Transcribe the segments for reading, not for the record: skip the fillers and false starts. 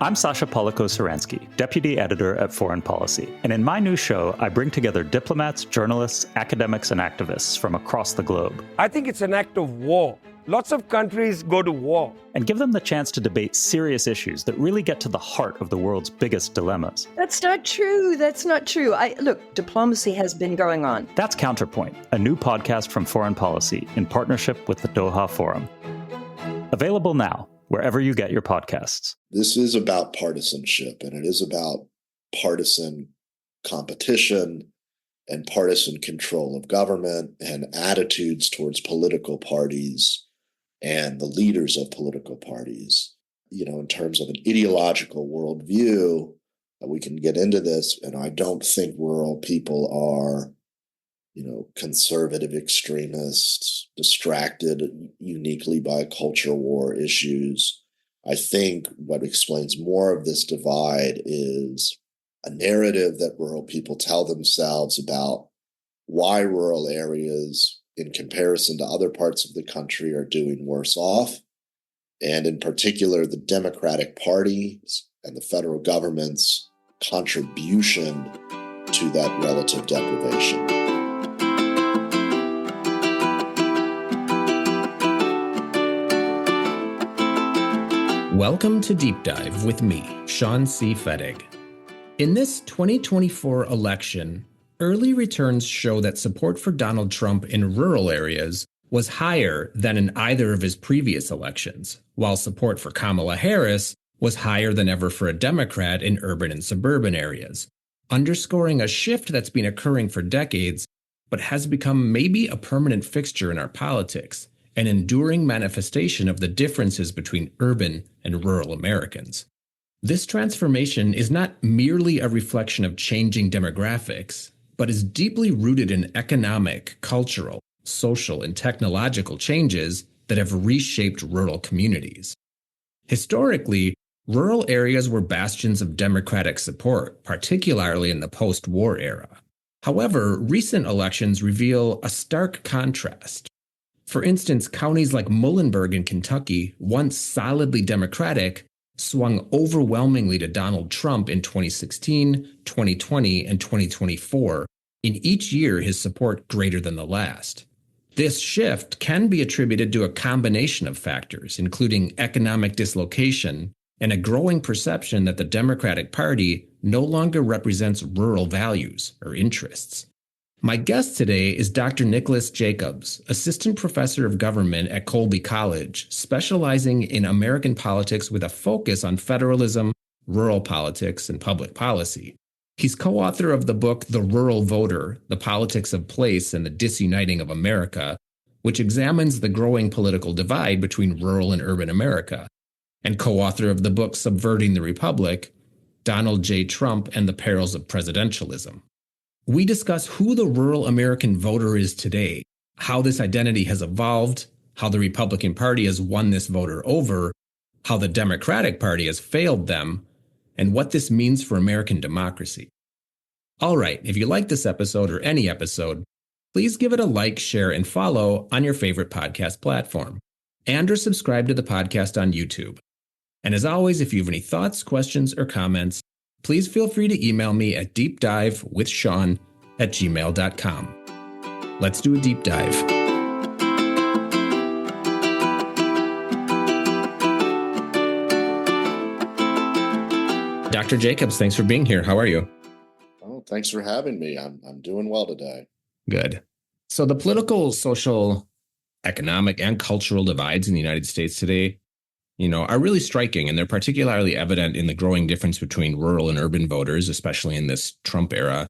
I'm Sasha Polako-Saransky, Deputy Editor at Foreign Policy, and in my new show, I bring together diplomats, journalists, academics, and activists from across the globe. I think it's an act of war. Lots of countries go to war. And give them the chance to debate serious issues that really get to the heart of the world's biggest dilemmas. That's not true. Look, diplomacy has been going on. That's Counterpoint, a new podcast from Foreign Policy in partnership with the Doha Forum. Available now, wherever you get your podcasts. This is about partisanship, and it is about partisan competition and partisan control of government and attitudes towards political parties and the leaders of political parties. You know, in terms of an ideological worldview, we can get into this, and I don't think rural people are, conservative extremists, distracted uniquely by culture war issues. I think what explains more of this divide is a narrative that rural people tell themselves about why rural areas, in comparison to other parts of the country, are doing worse off. And in particular, the Democratic Party and the federal government's contribution to that relative deprivation. Welcome to Deep Dive with me, Sean C. Fettig. In this 2024 election, early returns show that support for Donald Trump in rural areas was higher than in either of his previous elections, while support for Kamala Harris was higher than ever for a Democrat in urban and suburban areas, underscoring a shift that's been occurring for decades, but has become maybe a permanent fixture in our politics, an enduring manifestation of the differences between urban and rural Americans. This transformation is not merely a reflection of changing demographics, but is deeply rooted in economic, cultural, social, and technological changes that have reshaped rural communities. Historically, rural areas were bastions of Democratic support, particularly in the post-war era. However, recent elections reveal a stark contrast. For instance, counties like Muhlenberg in Kentucky, once solidly Democratic, swung overwhelmingly to Donald Trump in 2016, 2020, and 2024, in each year his support greater than the last. This shift can be attributed to a combination of factors, including economic dislocation and a growing perception that the Democratic Party no longer represents rural values or interests. My guest today is Dr. Nicholas Jacobs, Assistant Professor of Government at Colby College, specializing in American politics with a focus on federalism, rural politics, and public policy. He's co-author of the book The Rural Voter, The Politics of Place and the Disuniting of America, which examines the growing political divide between rural and urban America, and co-author of the book Subverting the Republic, Donald J. Trump and the Perils of Presidentialism. We discuss who the rural American voter is today, how this identity has evolved, how the Republican Party has won this voter over, how the Democratic Party has failed them, and what this means for American democracy. All right, if you like this episode or any episode, please give it a like, share, and follow on your favorite podcast platform, and or subscribe to the podcast on YouTube. And as always, if you have any thoughts, questions, or comments, please feel free to email me at deepdivewithsean@gmail.com. Let's do a deep dive. Dr. Jacobs, thanks for being here. How are you? Oh, thanks for having me. I'm doing well today. Good. So the political, social, economic, and cultural divides in the United States today, are really striking, and they're particularly evident in the growing difference between rural and urban voters, especially in this Trump era.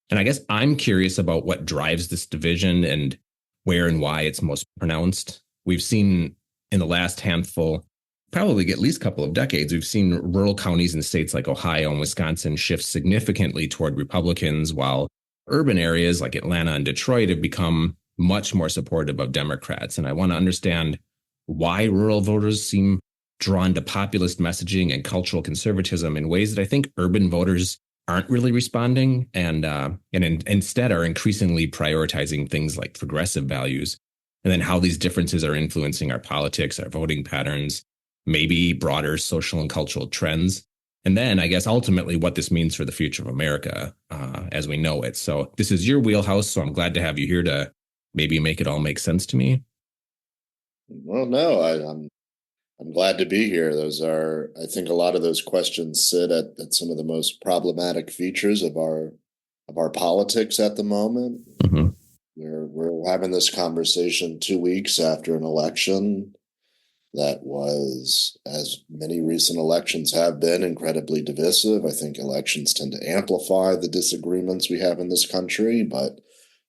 And I guess I'm curious about what drives this division and where and why it's most pronounced. We've seen in the last handful, probably at least couple of decades, we've seen rural counties in states like Ohio and Wisconsin shift significantly toward Republicans, while urban areas like Atlanta and Detroit have become much more supportive of Democrats. And I want to understand why rural voters seem drawn to populist messaging and cultural conservatism in ways that I think urban voters aren't really responding and instead are increasingly prioritizing things like progressive values, and then how these differences are influencing our politics, our voting patterns, maybe broader social and cultural trends, and then I guess ultimately what this means for the future of America as we know it. So this is your wheelhouse, so I'm glad to have you here to maybe make it all make sense to me. Well, no, I'm glad to be here. I think a lot of those questions sit at some of the most problematic features of our politics at the moment. Mm-hmm. We're having this conversation 2 weeks after an election that was, as many recent elections have been, incredibly divisive. I think elections tend to amplify the disagreements we have in this country, but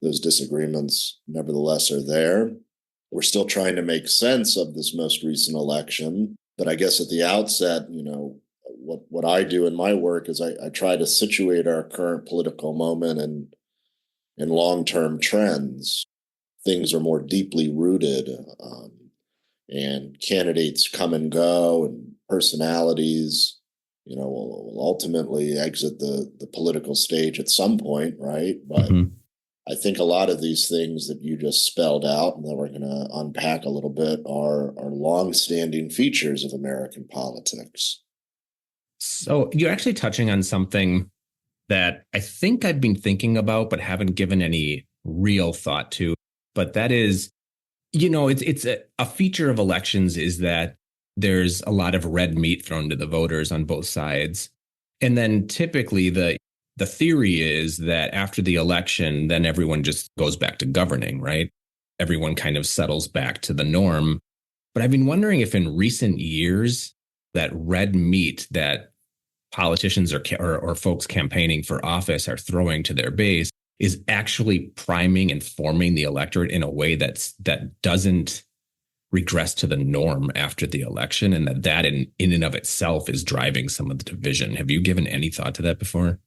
those disagreements nevertheless are there. We're still trying to make sense of this most recent election. But I guess at the outset, what I do in my work is I try to situate our current political moment in long-term trends. Things are more deeply rooted, and candidates come and go, and personalities, will ultimately exit the political stage at some point, right? But Mm-hmm. I think a lot of these things that you just spelled out and that we're going to unpack a little bit are longstanding features of American politics. So you're actually touching on something that I think I've been thinking about, but haven't given any real thought to. But that is, it's a feature of elections is that there's a lot of red meat thrown to the voters on both sides. And then typically the theory is that after the election, then everyone just goes back to governing, right? Everyone kind of settles back to the norm. But I've been wondering if in recent years that red meat that politicians or folks campaigning for office are throwing to their base is actually priming and forming the electorate in a way that doesn't regress to the norm after the election, and that in and of itself is driving some of the division. Have you given any thought to that before?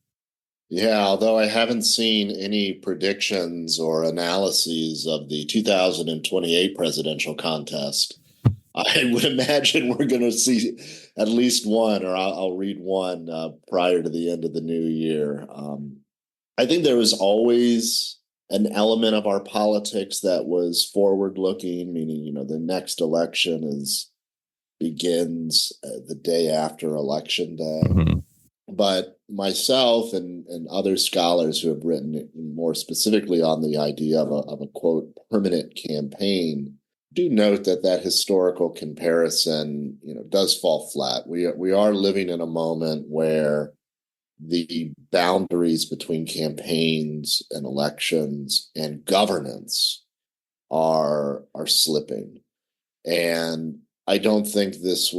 Yeah, although I haven't seen any predictions or analyses of the 2028 presidential contest, I would imagine we're going to see at least one, or I'll read one prior to the end of the new year. I think there was always an element of our politics that was forward-looking, meaning, the next election begins the day after election day. Mm-hmm. But myself and other scholars who have written more specifically on the idea of a quote permanent campaign do note that historical comparison does fall flat. We are living in a moment where the boundaries between campaigns and elections and governance are slipping, and I don't think this.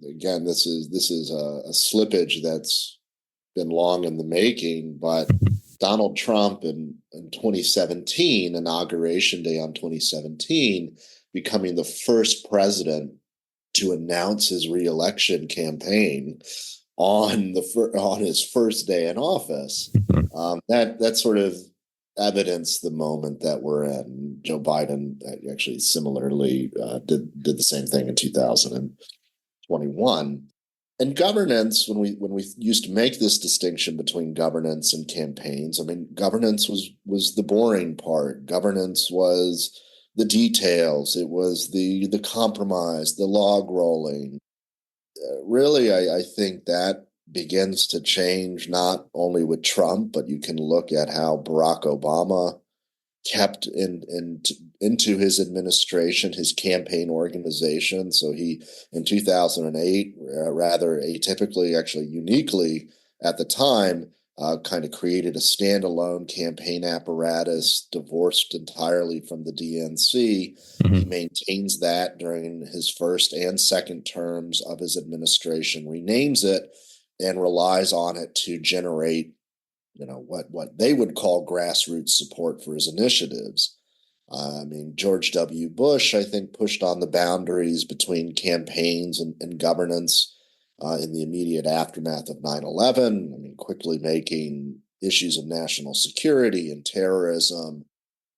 Again, this is a slippage that's been long in the making. But Donald Trump in 2017, Inauguration Day on 2017, becoming the first president to announce his reelection campaign on his first day in office, that sort of evidenced the moment that we're in. Joe Biden actually similarly did the same thing in 2021. And governance, when we used to make this distinction between governance and campaigns, I mean, governance was the boring part. Governance was the details. It was the compromise, the log rolling. Really, I think that begins to change not only with Trump, but you can look at how Barack Obama kept into his administration, his campaign organization. So he, in 2008, rather atypically, actually uniquely at the time, kind of created a standalone campaign apparatus divorced entirely from the DNC. Mm-hmm. He maintains that during his first and second terms of his administration, renames it, and relies on it to generate what they would call grassroots support for his initiatives. I mean, George W. Bush, I think, pushed on the boundaries between campaigns and governance in the immediate aftermath of 9/11. I mean, quickly making issues of national security and terrorism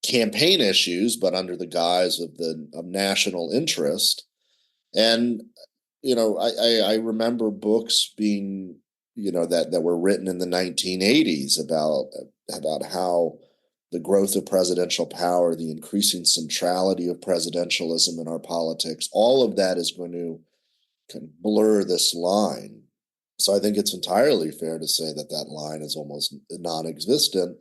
campaign issues, but under the guise of national interest. And I remember books being that were written in the 1980s about how the growth of presidential power, the increasing centrality of presidentialism in our politics, all of that is going to kind of blur this line. So I think it's entirely fair to say that that line is almost non-existent,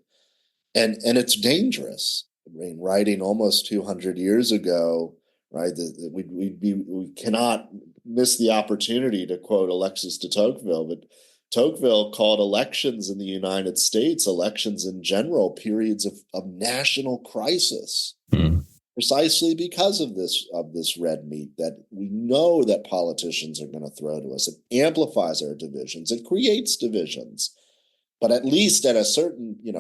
and it's dangerous. I mean, writing almost 200 years ago, right? We cannot miss the opportunity to quote Alexis de Tocqueville, but Tocqueville called elections in the United States, elections in general, periods of national crisis, precisely because of this red meat that we know that politicians are going to throw to us. It amplifies our divisions. It creates divisions. But at least at a certain, in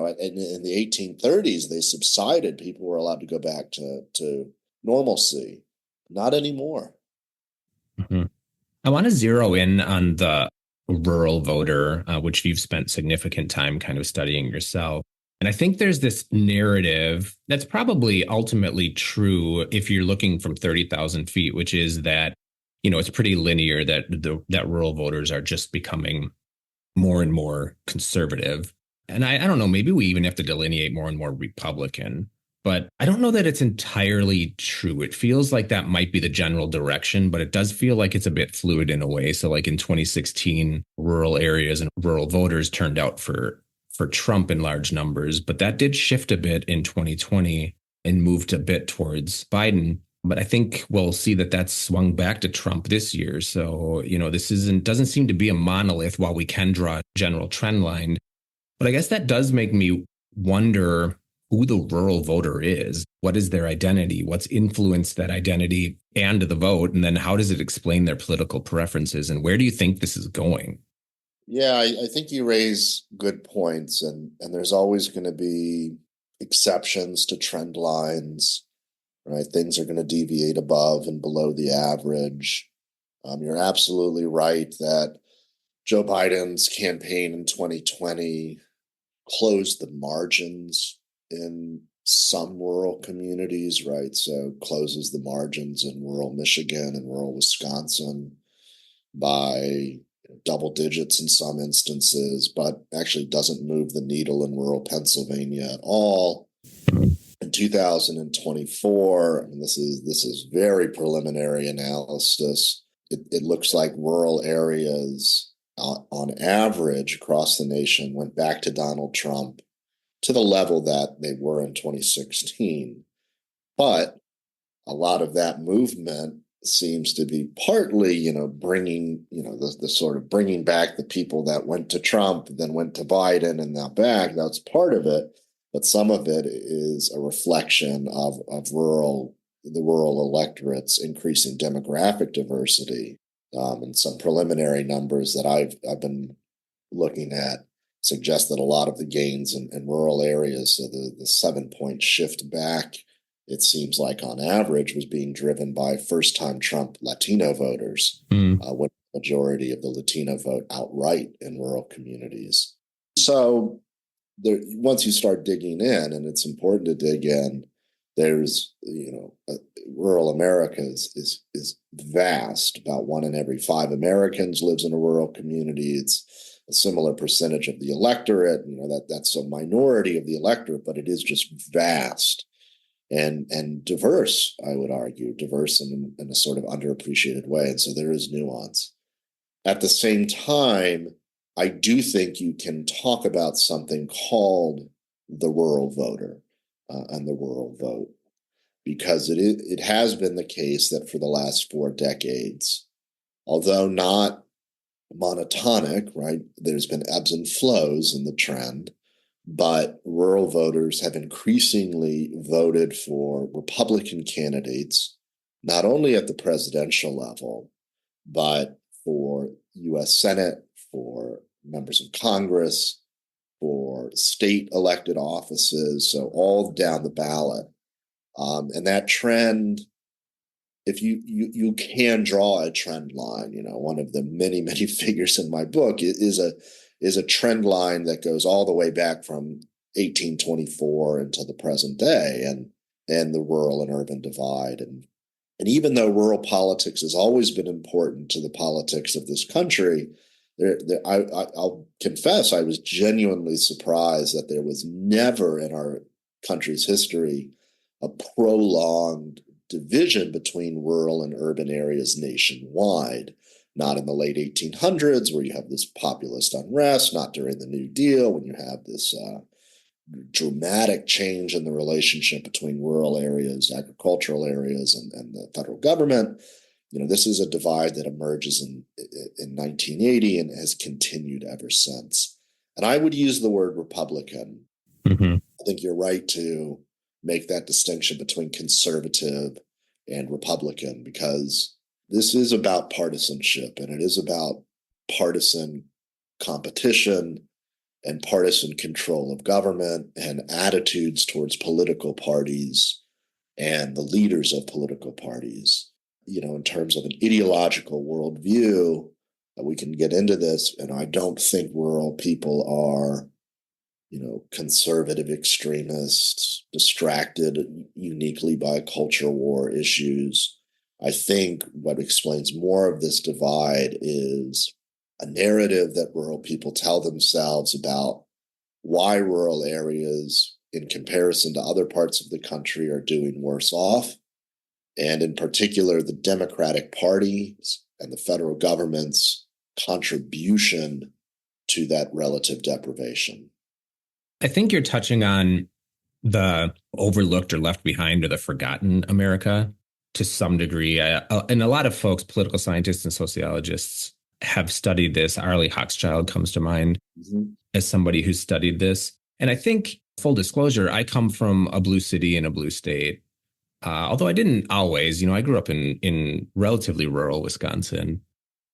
the 1830s, they subsided. People were allowed to go back to normalcy. Not anymore. Mm-hmm. I want to zero in on the rural voter, which you've spent significant time kind of studying yourself. And I think there's this narrative that's probably ultimately true if you're looking from 30,000 feet, which is that, it's pretty linear that that rural voters are just becoming more and more conservative. And I don't know, maybe we even have to delineate more and more Republican. But I don't know that it's entirely true. It feels like that might be the general direction, but it does feel like it's a bit fluid in a way. So like in 2016, rural areas and rural voters turned out for Trump in large numbers, but that did shift a bit in 2020 and moved a bit towards Biden. But I think we'll see that that's swung back to Trump this year. So, this doesn't seem to be a monolith while we can draw a general trend line. But I guess that does make me wonder who the rural voter is. What is their identity? What's influenced that identity and the vote? And then how does it explain their political preferences? And where do you think this is going? Yeah, I think you raise good points. And there's always going to be exceptions to trend lines, right? Things are going to deviate above and below the average. You're absolutely right that Joe Biden's campaign in 2020 closed the margins in some rural communities, right? So closes the margins in rural Michigan and rural Wisconsin by double digits in some instances, but actually doesn't move the needle in rural Pennsylvania at all. In 2024, and this is very preliminary analysis, it looks like rural areas on average across the nation went back to Donald Trump to the level that they were in 2016. But a lot of that movement seems to be partly, bringing, the sort of bringing back the people that went to Trump, then went to Biden and now back. That's part of it. But some of it is a reflection of the rural electorate's increasing demographic diversity. And some preliminary numbers that I've been looking at suggest that a lot of the gains in rural areas, so the 7-point shift back, it seems like on average was being driven by first-time Trump Latino voters, with the majority of the Latino vote outright in rural communities. So once you start digging in, and it's important to dig in, there's, rural America is vast. About 1 in every 5 Americans lives in a rural community. It's a similar percentage of the electorate. That's a minority of the electorate, but it is just vast and diverse, I would argue, diverse in a sort of underappreciated way. And so there is nuance. At the same time, I do think you can talk about something called the rural voter and the rural vote, because it has been the case that for the last 4 decades, although not monotonic, right, there's been ebbs and flows in the trend, but rural voters have increasingly voted for Republican candidates, not only at the presidential level, but for U.S. Senate, for members of Congress, for state elected offices, so all down the ballot. And that trend, if you can draw a trend line, one of the many, many figures in my book is a trend line that goes all the way back from 1824 until the present day, and the rural and urban divide. And even though rural politics has always been important to the politics of this country, I'll confess I was genuinely surprised that there was never in our country's history a prolonged division between rural and urban areas nationwide. not in the late 1800s where you have this populist unrest, not during the New Deal when you have this dramatic change in the relationship between rural areas, agricultural areas, and the federal government. This is a divide that emerges in 1980 and has continued ever since. And I would use the word Republican. Mm-hmm. I think you're right to make that distinction between conservative and Republican, because this is about partisanship, and it is about partisan competition and partisan control of government and attitudes towards political parties and the leaders of political parties. In terms of an ideological worldview, we can get into this, and I don't think rural people are, conservative extremists, distracted uniquely by culture war issues. I think what explains more of this divide is a narrative that rural people tell themselves about why rural areas, in comparison to other parts of the country, are doing worse off. And in particular, the Democratic Party and the federal government's contribution to that relative deprivation. I think you're touching on the overlooked or left behind or the forgotten America to some degree. And a lot of folks, political scientists and sociologists, have studied this. Arlie Hochschild comes to mind as somebody who's studied this. And I think, full disclosure, I come from a blue city in a blue state. Although I didn't always, I grew up in relatively rural Wisconsin,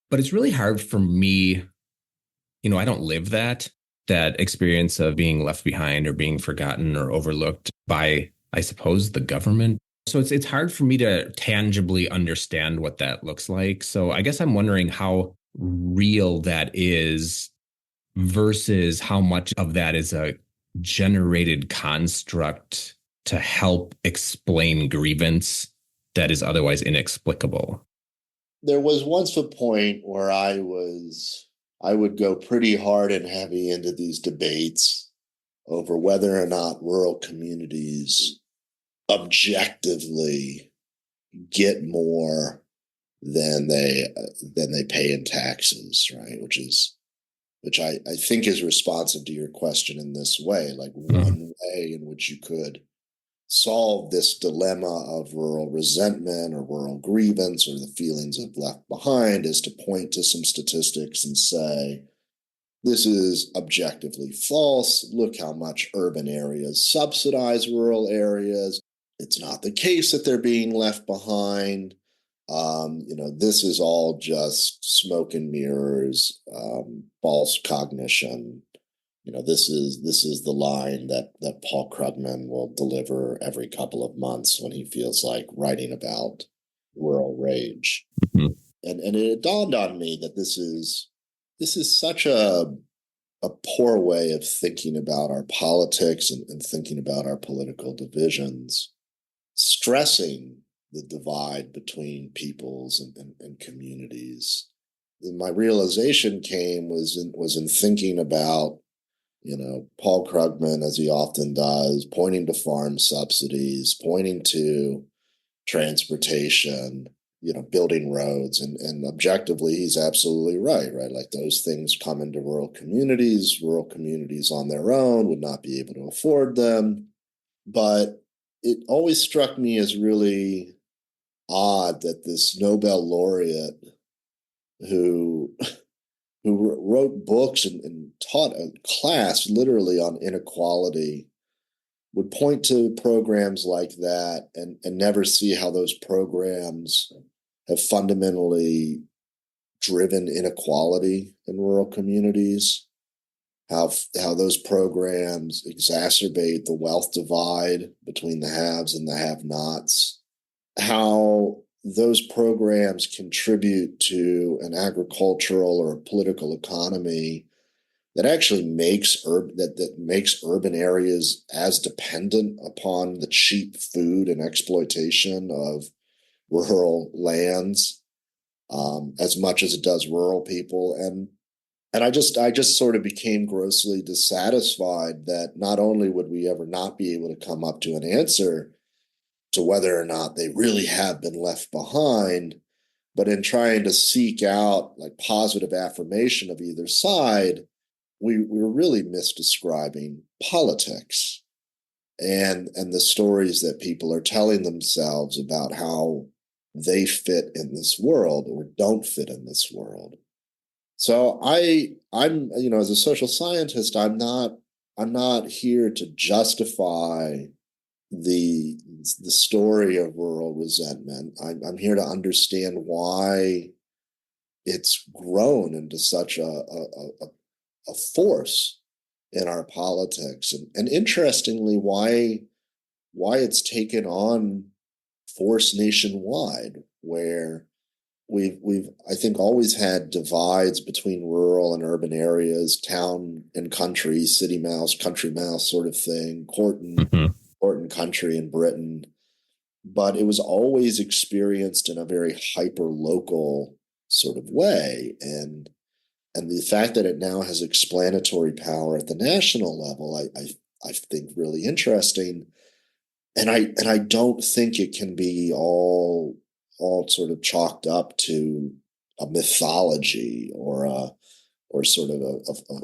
but it's really hard for me. I don't live that experience of being left behind or being forgotten or overlooked by, I suppose, the government. So it's hard for me to tangibly understand what that looks like. So I guess I'm wondering how real that is versus how much of that is a generated construct to help explain grievance that is otherwise inexplicable. There was once a point where I would go pretty hard and heavy into these debates over whether or not rural communities objectively get more than they pay in taxes, right? Which I think is responsive to your question in this way, like one way in which you could solve this dilemma of rural resentment or rural grievance or the feelings of left behind is to point to some statistics and say, this is objectively false. Look how much urban areas subsidize rural areas. It's not the case that they're being left behind. This is all just smoke and mirrors, false cognition. This is the line that Paul Krugman will deliver every couple of months when he feels like writing about rural rage. Mm-hmm. And it dawned on me that this is such a poor way of thinking about our politics and thinking about our political divisions, stressing the divide between peoples and communities. And my realization was in thinking about, Paul Krugman, as he often does, pointing to farm subsidies, pointing to transportation, building roads. And objectively, he's absolutely right? Like those things come into rural communities. Rural communities on their own would not be able to afford them. But it always struck me as really odd that this Nobel laureate who wrote books and taught a class literally on inequality would point to programs like that and never see how those programs have fundamentally driven inequality in rural communities, how those programs exacerbate the wealth divide between the haves and the have-nots, how those programs contribute to an agricultural or a political economy that actually makes urban areas as dependent upon the cheap food and exploitation of rural lands as much as it does rural people. And I just sort of became grossly dissatisfied that not only would we ever not be able to come up to an answer to whether or not they really have been left behind, But in trying to seek out like positive affirmation of either side, we're really misdescribing politics and the stories that people are telling themselves about how they fit in this world or don't fit in this world. So I'm as a social scientist, I'm not here to justify the story of rural resentment. I'm here to understand why it's grown into such a force in our politics, and interestingly, why it's taken on force nationwide, where we've I think always had divides between rural and urban areas, town and country, city mouse, country mouse sort of thing, court and country in Britain. But it was always experienced in a very hyper local sort of way. And the fact that it now has explanatory power at the national level, I think really interesting. And I don't think it can be all sort of chalked up to a mythology or sort of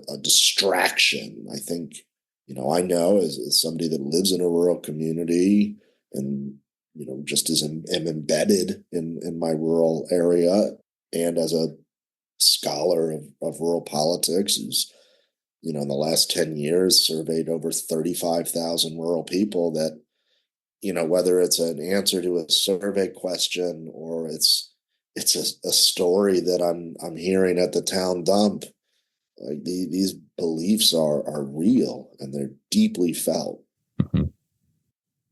a distraction. I think, I know as somebody that lives in a rural community and, just am embedded in my rural area, and as a scholar of rural politics who's, in the last 10 years surveyed over 35,000 rural people, that, whether it's an answer to a survey question or it's a story that I'm hearing at the town dump, like these beliefs are real and they're deeply felt. Mm-hmm.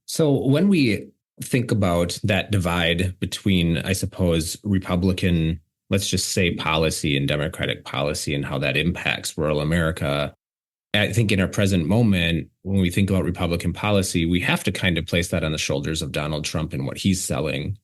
So when we think about that divide between, I suppose, Republican, let's just say, policy and Democratic policy and how that impacts rural America, I think in our present moment, when we think about Republican policy, we have to kind of place that on the shoulders of Donald Trump and what he's selling.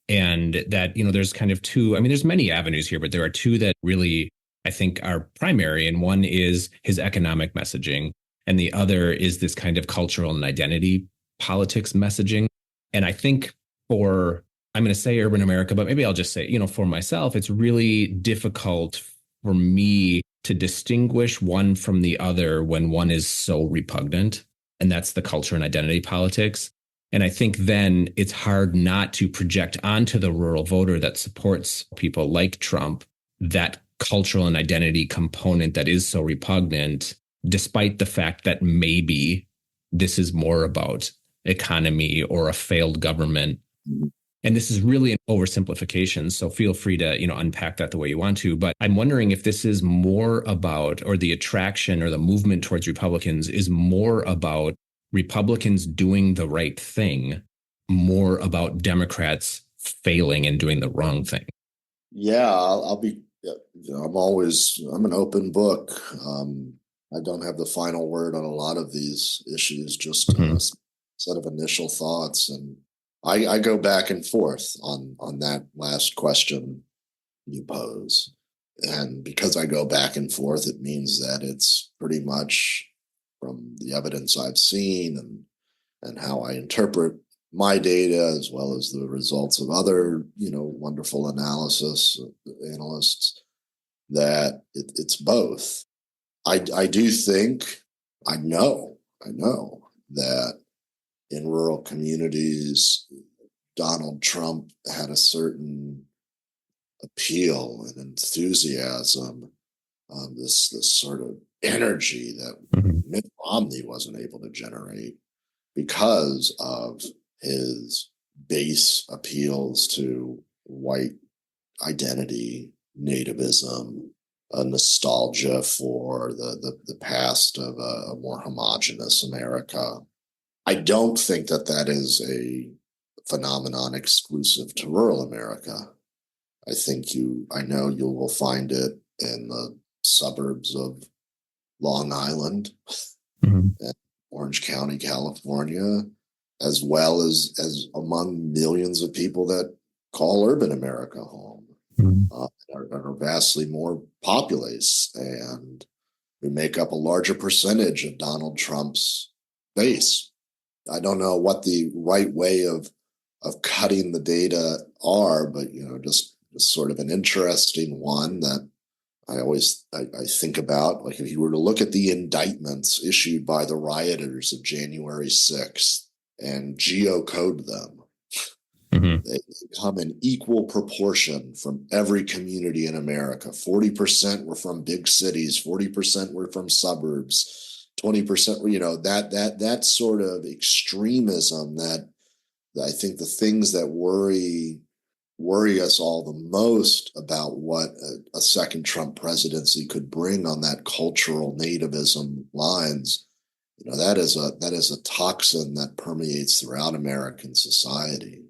And that, there's kind of two, there's many avenues here, but there are two that really, I think, are primary. And one is his economic messaging. And the other is this kind of cultural and identity politics messaging. And I think I'm going to say urban America, but maybe I'll just say, for myself, it's really difficult for me to distinguish one from the other when one is so repugnant. And that's the culture and identity politics. And I think then it's hard not to project onto the rural voter that supports people like Trump that cultural and identity component that is so repugnant, despite the fact that maybe this is more about economy or a failed government. And this is really an oversimplification, so feel free to, unpack that the way you want to. But I'm wondering if this is more about, or the attraction or the movement towards Republicans is more about Republicans doing the right thing, more about Democrats failing and doing the wrong thing. Yeah, I'll be, I'm an open book. I don't have the final word on a lot of these issues, just a set of initial thoughts. And I go back and forth on that last question you pose. And because I go back and forth, it means that it's pretty much from the evidence I've seen and how I interpret my data, as well as the results of other, wonderful analysis analysts, that it's both. I do think, I know that in rural communities, Donald Trump had a certain appeal and enthusiasm, this sort of energy that Mitt Romney wasn't able to generate because of his base appeals to white identity, nativism, a nostalgia for the past of a more homogenous America. I don't think that is a phenomenon exclusive to rural America. I know you will find it in the suburbs of Long Island and Orange County, California, as well as among millions of people that call urban America home, are vastly more populous and who make up a larger percentage of Donald Trump's base. I don't know what the right way of cutting the data are, but just is sort of an interesting one that I think about. Like, if you were to look at the indictments issued by the rioters of January 6th and geocode them, they come in equal proportion from every community in America. 40% were from big cities, 40% were from suburbs, 20% were, that sort of extremism that I think the things that worry us all the most about what a second Trump presidency could bring on that cultural nativism lines, that is a toxin that permeates throughout American society.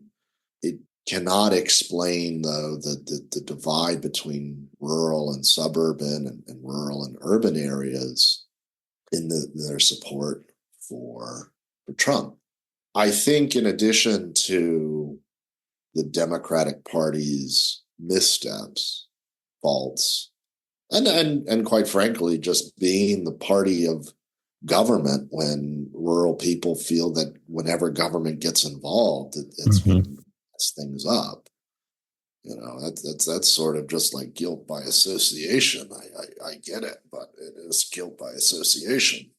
It cannot explain, though, the divide between rural and suburban and rural and urban areas in their support for Trump. I think, in addition to the Democratic Party's missteps, faults, and quite frankly, just being the party of government when rural people feel that whenever government gets involved, it's going to mess things up. That's sort of just like guilt by association. I get it, but it is guilt by association.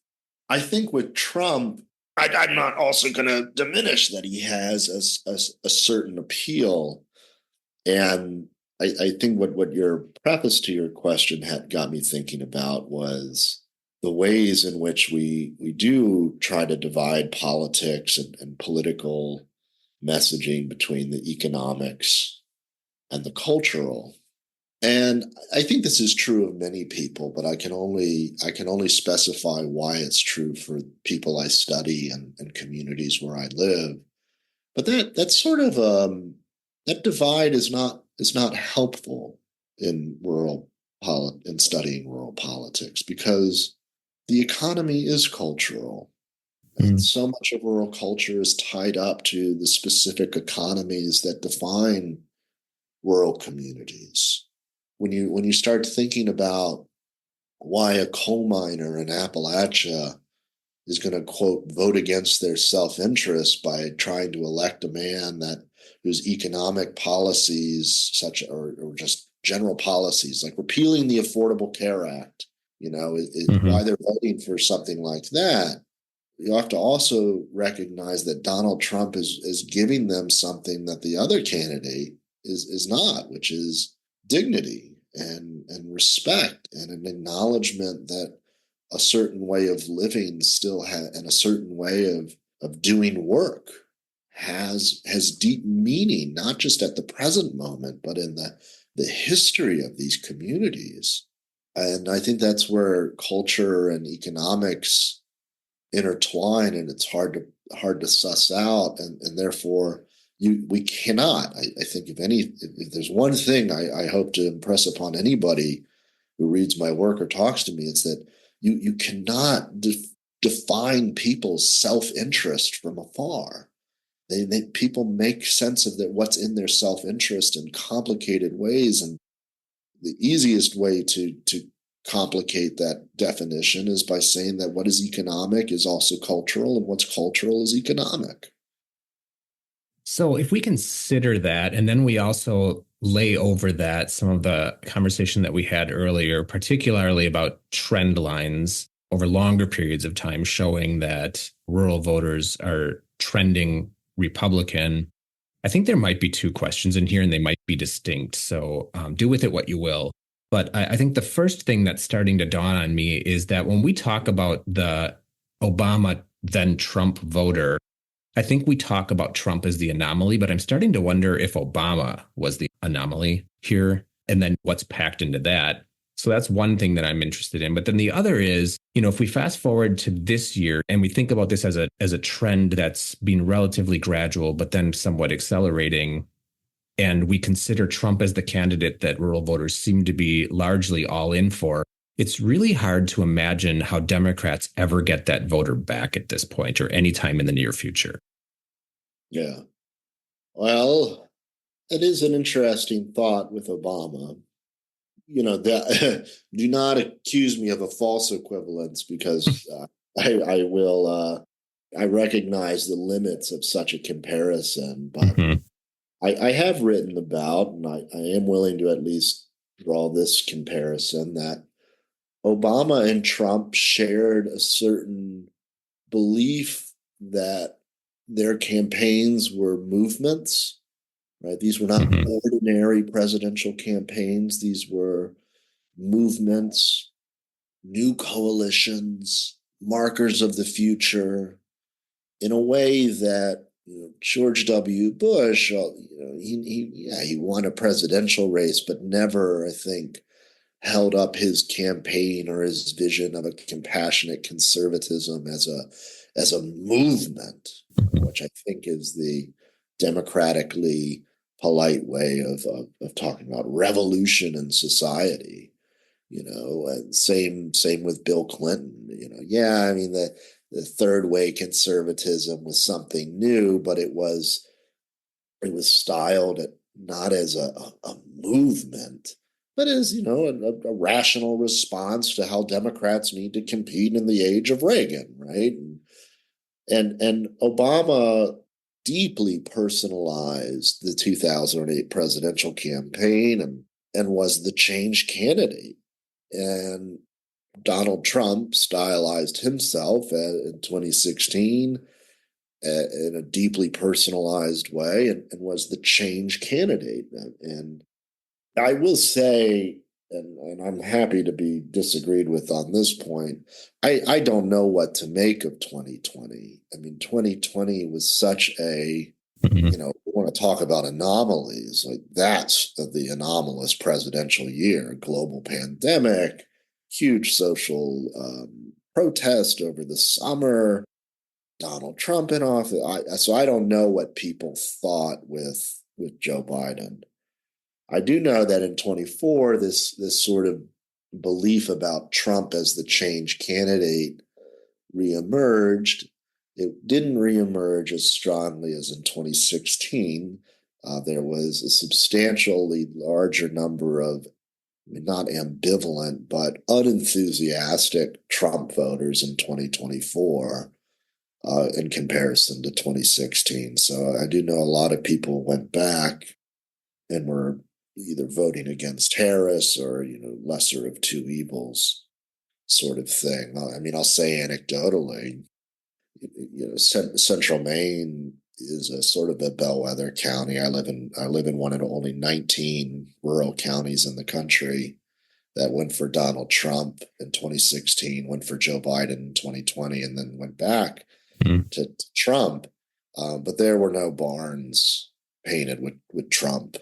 I think with Trump, I'm not also going to diminish that he has a certain appeal. And I think what your preface to your question had got me thinking about was the ways in which we do try to divide politics and political messaging between the economics and the cultural. And I think this is true of many people, but I can only specify why it's true for people I study and communities where I live. But that sort of that divide is not helpful in studying rural politics, because the economy is cultural. And so much of rural culture is tied up to the specific economies that define rural communities. When you start thinking about why a coal miner in Appalachia is going to, quote, vote against their self-interest by trying to elect a man whose economic policies, or just general policies like repealing the Affordable Care Act, why they're voting for something like that, you have to also recognize that Donald Trump is giving them something that the other candidate is not, which is dignity and respect and an acknowledgement that a certain way of living and a certain way of doing work has deep meaning, not just at the present moment, but in the history of these communities. And I think that's where culture and economics intertwine, and it's hard to suss out, and therefore we cannot. I think if there's one thing I hope to impress upon anybody who reads my work or talks to me, it's that you cannot define people's self-interest from afar. People make sense of what's in their self-interest in complicated ways, and the easiest way to complicate that definition is by saying that what is economic is also cultural, and what's cultural is economic. So if we consider that, and then we also lay over that some of the conversation that we had earlier, particularly about trend lines over longer periods of time showing that rural voters are trending Republican, I think there might be two questions in here, and they might be distinct. So do with it what you will. But I think the first thing that's starting to dawn on me is that when we talk about the Obama then Trump voter, I think we talk about Trump as the anomaly, but I'm starting to wonder if Obama was the anomaly here, and then what's packed into that. So that's one thing that I'm interested in. But then the other is, if we fast forward to this year and we think about this as a trend that's been relatively gradual, but then somewhat accelerating, and we consider Trump as the candidate that rural voters seem to be largely all in for, it's really hard to imagine how Democrats ever get that voter back at this point or any time in the near future. Yeah. Well, it is an interesting thought with Obama. Do not accuse me of a false equivalence, because I will. I recognize the limits of such a comparison, but I have written about, and I am willing to at least draw this comparison, that Obama and Trump shared a certain belief that their campaigns were movements, right? These were not ordinary presidential campaigns. These were movements, new coalitions, markers of the future, in a way that George W. Bush, he won a presidential race, but never, I think, held up his campaign or his vision of a compassionate conservatism as a movement, which I think is the democratically polite way of talking about revolution in society. And same with Bill Clinton. I mean, the third way conservatism was something new, but it was styled not as a movement, but as a rational response to how Democrats need to compete in the age of Reagan, right? And Obama deeply personalized the 2008 presidential campaign and was the change candidate. And Donald Trump stylized himself in 2016 in a deeply personalized way and was the change candidate. And I will say, and I'm happy to be disagreed with on this point, I don't know what to make of 2020. I mean, 2020 was such a, we want to talk about anomalies, like that's the anomalous presidential year, global pandemic, huge social protest over the summer, Donald Trump in office. So I don't know what people thought with Joe Biden. I do know that in 24, this sort of belief about Trump as the change candidate reemerged. It didn't reemerge as strongly as in 2016. There was a substantially larger number of, not ambivalent, but unenthusiastic Trump voters in 2024 in comparison to 2016. So I do know a lot of people went back and were either voting against Harris or, lesser of two evils sort of thing. I mean, I'll say anecdotally, Central Maine is a sort of a bellwether county. I live in one of only 19 rural counties in the country that went for Donald Trump in 2016, went for Joe Biden in 2020, and then went back to Trump. But there were no barns painted with Trump.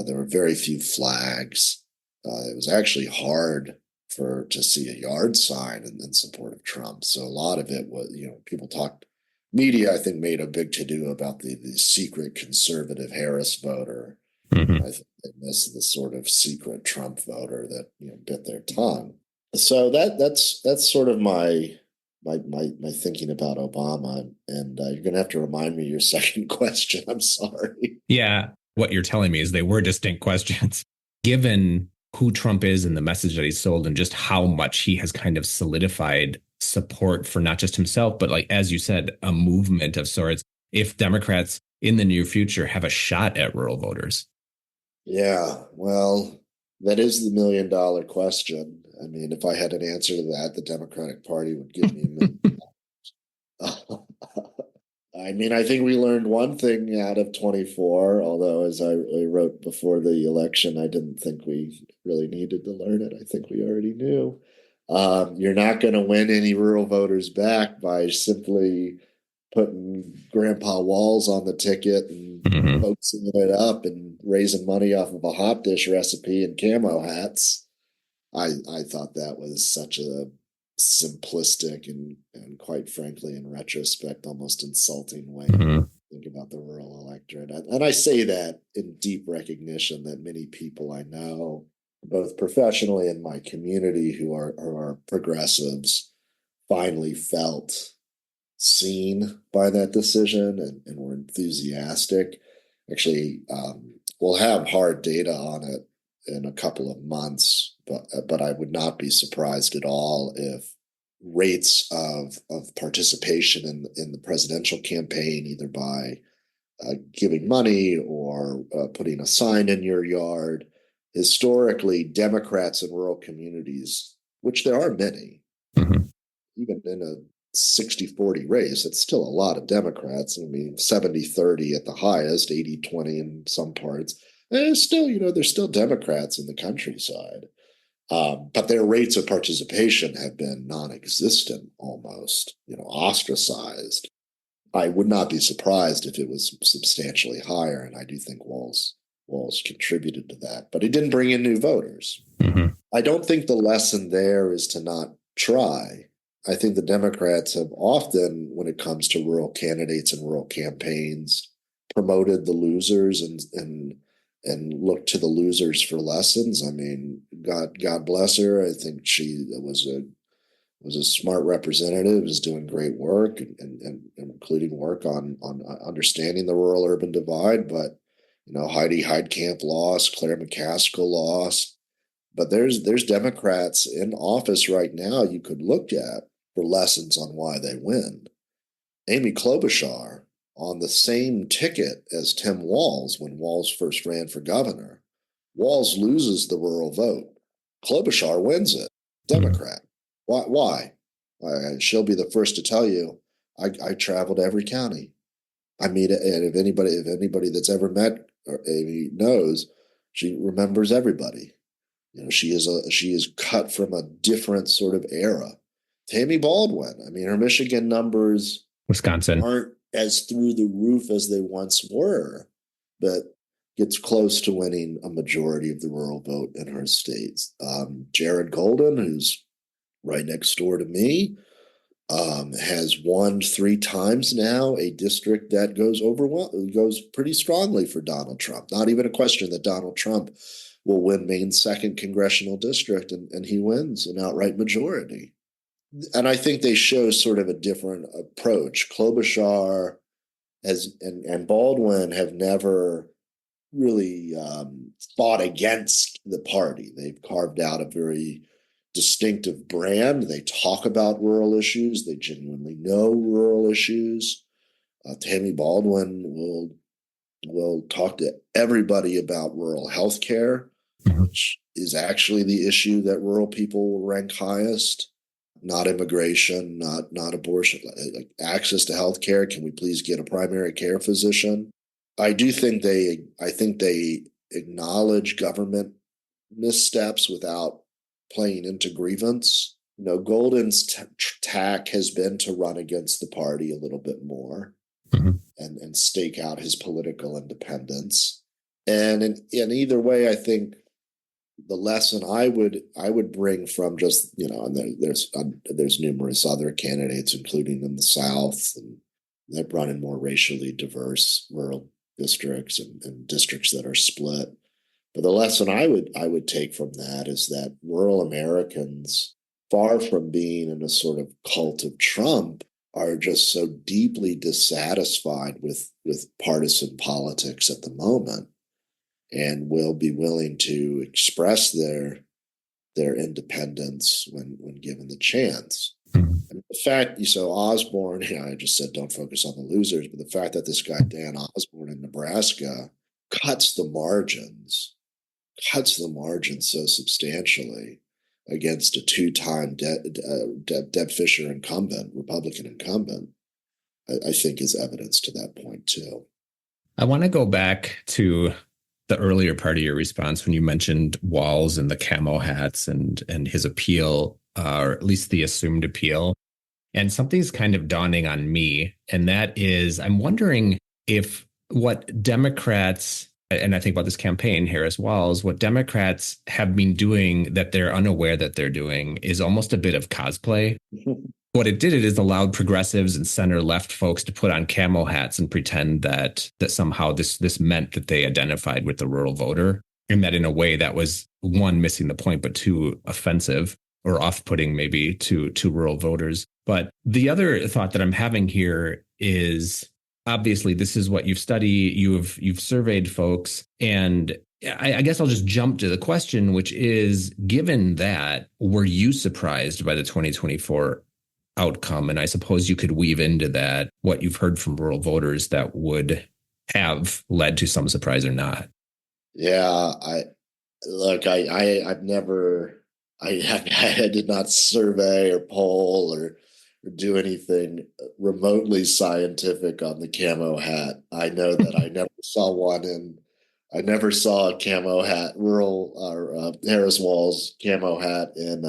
There were very few flags. It was actually hard to see a yard sign in support of Trump. So a lot of it was, people talked, media, I think, made a big to-do about the secret conservative Harris voter. I think they missed the sort of secret Trump voter that, bit their tongue. So that's sort of my thinking about Obama. And you're going to have to remind me your second question. I'm sorry. Yeah. What you're telling me is they were distinct questions. Given who Trump is and the message that he's sold and just how much he has kind of solidified support for not just himself, but, like, as you said, a movement of sorts, if Democrats in the near future have a shot at rural voters. Yeah, well, that is the $1 million question. I mean, if I had an answer to that, the Democratic Party would give me $1 million. I mean, I think we learned one thing out of 24, although, as I wrote before the election, I didn't think we really needed to learn it. I think we already knew. You're not going to win any rural voters back by simply putting Grandpa Walls on the ticket and hoaxing it up and raising money off of a hot dish recipe and camo hats. I thought that was such a simplistic and quite frankly, in retrospect, almost insulting way to think about the rural electorate. And I say that in deep recognition that many people I know, both professionally and my community, who are progressives, finally felt seen by that decision and were enthusiastic. Actually, we'll have hard data on it in a couple of months, but I would not be surprised at all if rates of participation in the presidential campaign, either by giving money or putting a sign in your yard. Historically, Democrats in rural communities, which there are many, even in a 60-40 race, it's still a lot of Democrats. I mean, 70-30 at the highest, 80-20 in some parts. There's still Democrats in the countryside. But their rates of participation have been non-existent almost, ostracized. I would not be surprised if it was substantially higher, and I do think Walz contributed to that. But he didn't bring in new voters. I don't think the lesson there is to not try. I think the Democrats have often, when it comes to rural candidates and rural campaigns, promoted the losers and looked to the losers for lessons. I mean, God bless her. I think she was a smart representative, is doing great work, and including work on understanding the rural-urban divide. But Heidi Heitkamp lost, Claire McCaskill lost. But there's Democrats in office right now you could look at for lessons on why they win. Amy Klobuchar on the same ticket as Tim Walz when Walz first ran for governor. Walz loses the rural vote. Klobuchar wins it. Democrat. Why? She'll be the first to tell you, I traveled every county. I mean, and if anybody that's ever met Amy knows, she remembers everybody. She is cut from a different sort of era. Tammy Baldwin, I mean, her Michigan numbers, Wisconsin, aren't as through the roof as they once were, but gets close to winning a majority of the rural vote in her states. Jared Golden, who's right next door to me, has won 3 times now a district that goes pretty strongly for Donald Trump. Not even a question that Donald Trump will win Maine's 2nd congressional district, and he wins an outright majority. And I think they show sort of a different approach. Klobuchar and Baldwin have never really fought against the party. They've carved out a very distinctive brand. They talk about rural issues. They genuinely know rural issues. Tammy Baldwin will talk to everybody about rural health care, which is actually the issue that rural people will rank highest. Not immigration, not abortion, like access to health care. Can we please get a primary care physician? I think they acknowledge government missteps without playing into grievance. Golden's tack has been to run against the party a little bit more and stake out his political independence. And in either way, I think the lesson I would bring from just, and there's numerous other candidates, including in the South, and that run in more racially diverse rural districts and districts that are split. But the lesson I would take from that is that rural Americans, far from being in a sort of cult of Trump, are just so deeply dissatisfied with partisan politics at the moment, and will be willing to express their independence when given the chance. And the fact, Osborne, I just said don't focus on the losers, but the fact that this guy Dan Osborne in Nebraska cuts the margins so substantially against a 2-time Deb Fischer incumbent, Republican incumbent, I think is evidence to that point too. I want to go back to the earlier part of your response when you mentioned Walz and the camo hats and his appeal, or at least the assumed appeal. And something's kind of dawning on me, and that is, I'm wondering if what Democrats, and I think about this campaign, Harris-Walz, what Democrats have been doing that they're unaware that they're doing is almost a bit of cosplay. What it did is allowed progressives and center-left folks to put on camo hats and pretend that somehow this meant that they identified with the rural voter, and that in a way that was, 1, missing the point, but 2, offensive or off-putting maybe to rural voters. But the other thought that I'm having here is, obviously, this is what you've studied, you've surveyed folks, and I guess I'll just jump to the question, which is, given that, were you surprised by the 2024 outcome? And I suppose you could weave into that what you've heard from rural voters that would have led to some surprise or not. Yeah, I've never, I did not survey or poll or do anything remotely scientific on the camo hat. I know that I never saw one I never saw a camo hat, rural or Harris Walls camo hat in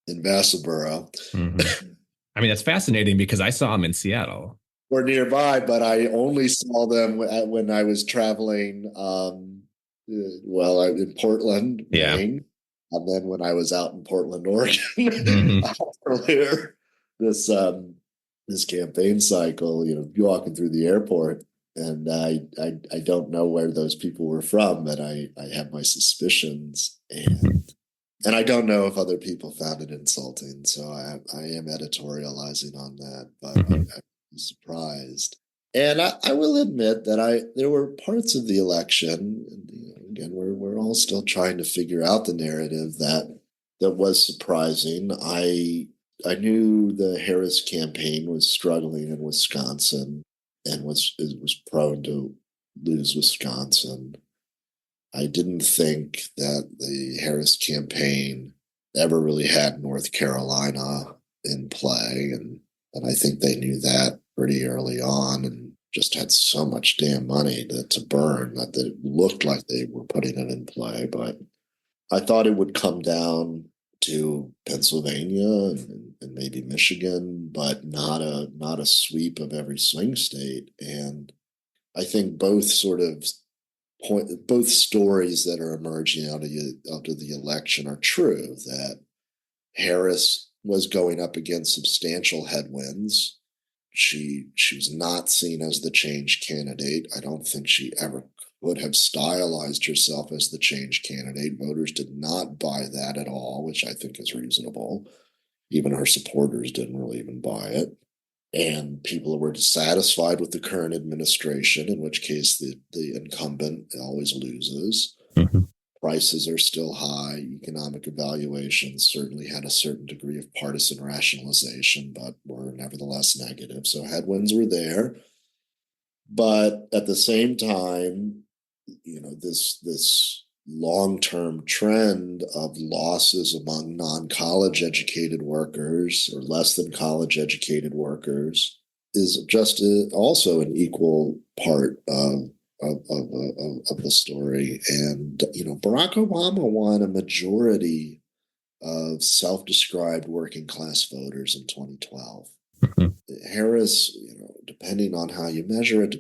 Vassaboro. Mm-hmm. I mean, that's fascinating because I saw them in Seattle. Or nearby, but I only saw them when I was traveling. In Portland, Yeah. Maine, and then when I was out in Portland, Oregon, Mm-hmm. earlier this campaign cycle. Walking through the airport, and I don't know where those people were from, but I have my suspicions, and I don't know if other people found it insulting. So I am editorializing on that, but I'm surprised. And I will admit that there were parts of the election, and, again, we're all still trying to figure out the narrative that was surprising. I knew the Harris campaign was struggling in Wisconsin and was prone to lose Wisconsin. I didn't think that the Harris campaign ever really had North Carolina in play, and I think they knew that pretty early on and just had so much damn money to burn that it looked like they were putting it in play. But I thought it would come down to Pennsylvania and maybe Michigan, but not a sweep of every swing state. And I think both stories that are emerging out of the election are true, that Harris was going up against substantial headwinds. She was not seen as the change candidate. I don't think she ever would have stylized herself as the change candidate. Voters did not buy that at all, which I think is reasonable. Even her supporters didn't really even buy it. And people were dissatisfied with the current administration, in which case the incumbent always loses. Mm-hmm. Prices are still high. Economic evaluations certainly had a certain degree of partisan rationalization, but were nevertheless negative. So headwinds were there. But at the same time, this long-term trend of losses among non-college educated workers or less than college educated workers is just also an equal part of the story. And Barack Obama won a majority of self-described working class voters in 2012. Harris, depending on how you measure it,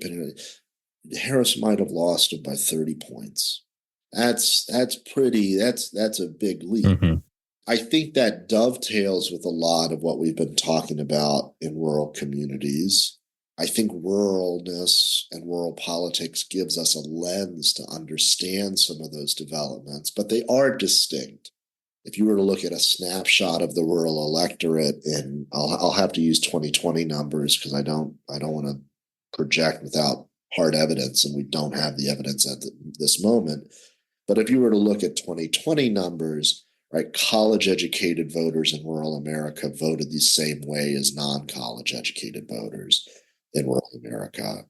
Harris might have lost it by 30 points. That's a big leap. Mm-hmm. I think that dovetails with a lot of what we've been talking about in rural communities. I think ruralness and rural politics gives us a lens to understand some of those developments, but they are distinct. If you were to look at a snapshot of the rural electorate, and I'll have to use 2020 numbers because I don't want to project without hard evidence, and we don't have the evidence at this moment. But if you were to look at 2020 numbers, right, college educated voters in rural America voted the same way as non-college educated voters in rural America.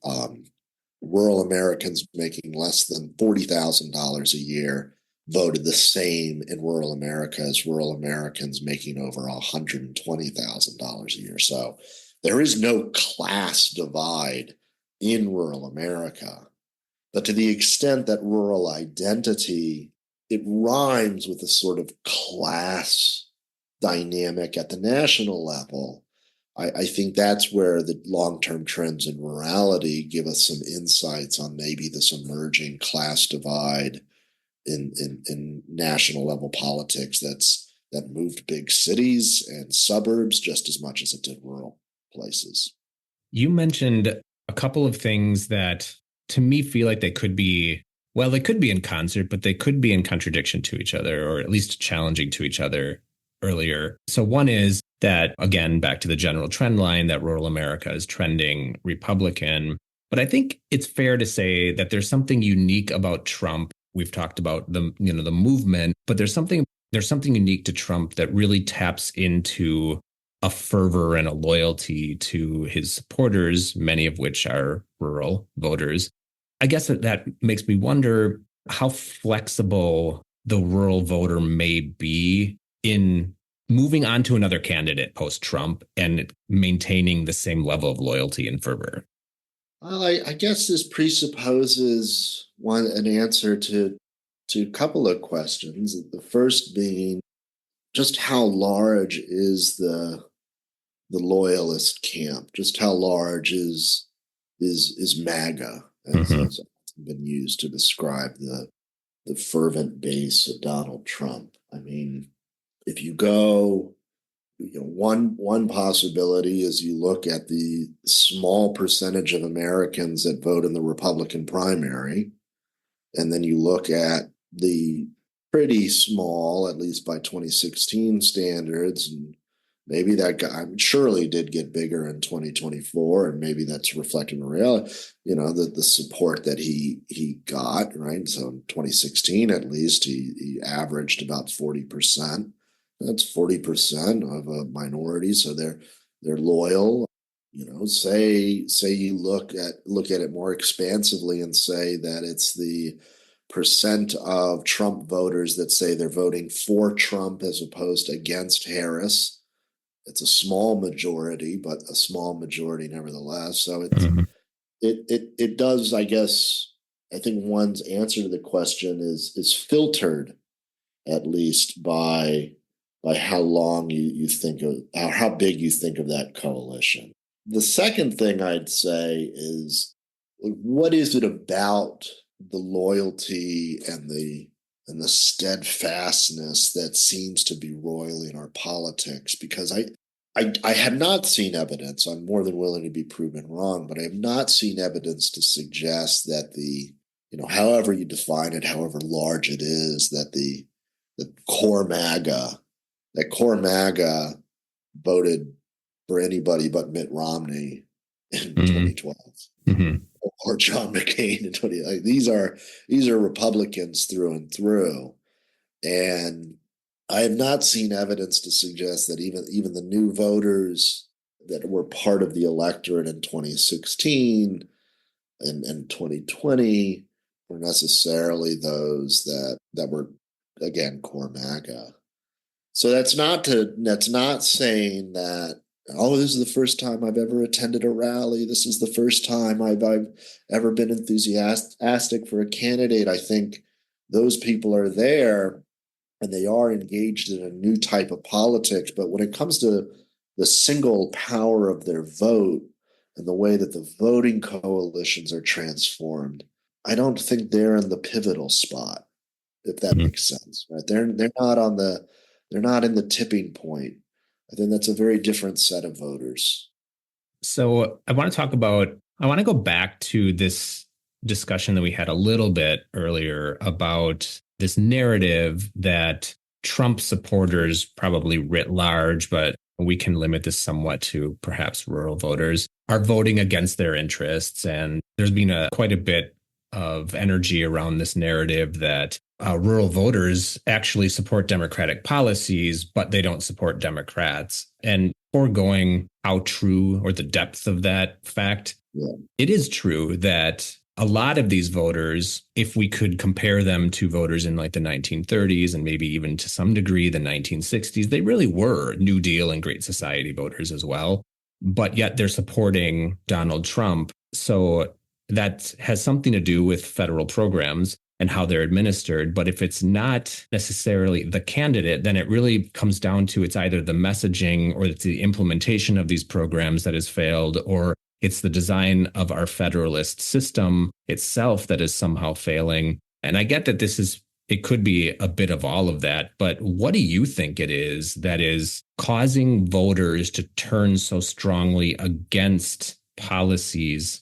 Rural Americans making less than $40,000 a year voted the same in rural America as rural Americans making over $120,000 a year. So there is no class divide in rural America. But to the extent that rural identity, it rhymes with a sort of class dynamic at the national level, I think that's where the long-term trends in rurality give us some insights on maybe this emerging class divide in national level politics that moved big cities and suburbs just as much as it did rural places. You mentioned a couple of things that to me feel like they could be in concert, but they could be in contradiction to each other, or at least challenging to each other earlier. So one is that, again, back to the general trend line, that rural America is trending Republican. But I think it's fair to say that there's something unique about Trump. We've talked about the movement, but there's something unique to Trump that really taps into a fervor and a loyalty to his supporters, many of which are rural voters. I guess that makes me wonder how flexible the rural voter may be in moving on to another candidate post-Trump and maintaining the same level of loyalty and fervor. Well, I guess this presupposes an answer to a couple of questions. The first being just how large is the loyalist camp? Just how large is MAGA, as has been used to describe the fervent base of Donald Trump? I mean, if you go, one possibility is you look at the small percentage of Americans that vote in the Republican primary, and then you look at the pretty small, at least by 2016 standards, and maybe that guy surely did get bigger in 2024, and maybe that's reflecting the reality, the support that he got, right? So in 2016, at least, he averaged about 40%. That's 40% of a minority, so they're loyal. Say you look at it more expansively and say that it's the percent of Trump voters that say they're voting for Trump as opposed to against Harris. It's a small majority, but a small majority nevertheless. So it does, I guess. I think one's answer to the question is filtered, at least by how long you think of how big you think of that coalition. The second thing I'd say is, what is it about the loyalty and the steadfastness that seems to be royal in our politics? Because I have not seen evidence. I'm more than willing to be proven wrong, but I have not seen evidence to suggest that however you define it, however large it is, that the core MAGA voted for anybody but Mitt Romney in 2012 or John McCain in 20. Like, these are Republicans through and through, and I have not seen evidence to suggest that even the new voters that were part of the electorate in 2016 and 2020 were necessarily those that were, again, core MAGA. So that's not saying that, oh, this is the first time I've ever attended a rally. This is the first time I've ever been enthusiastic for a candidate. I think those people are there and they are engaged in a new type of politics. But when it comes to the single power of their vote and the way that the voting coalitions are transformed, I don't think they're in the pivotal spot, if that makes sense. Right? They're not in the tipping point. I think that's a very different set of voters. So I want to go back to this discussion that we had a little bit earlier about this narrative that Trump supporters, probably writ large, but we can limit this somewhat to perhaps rural voters, are voting against their interests. And there's been quite a bit of energy around this narrative that rural voters actually support Democratic policies, but they don't support Democrats. And foregoing how true or the depth of that fact, It is true that a lot of these voters, if we could compare them to voters in like the 1930s and maybe even to some degree the 1960s, they really were New Deal and Great Society voters as well. But yet they're supporting Donald Trump. So that has something to do with federal programs and how they're administered. But if it's not necessarily the candidate, then it really comes down to it's either the messaging or it's the implementation of these programs that has failed, or it's the design of our federalist system itself that is somehow failing. And I get that it could be a bit of all of that, but what do you think it is that is causing voters to turn so strongly against policies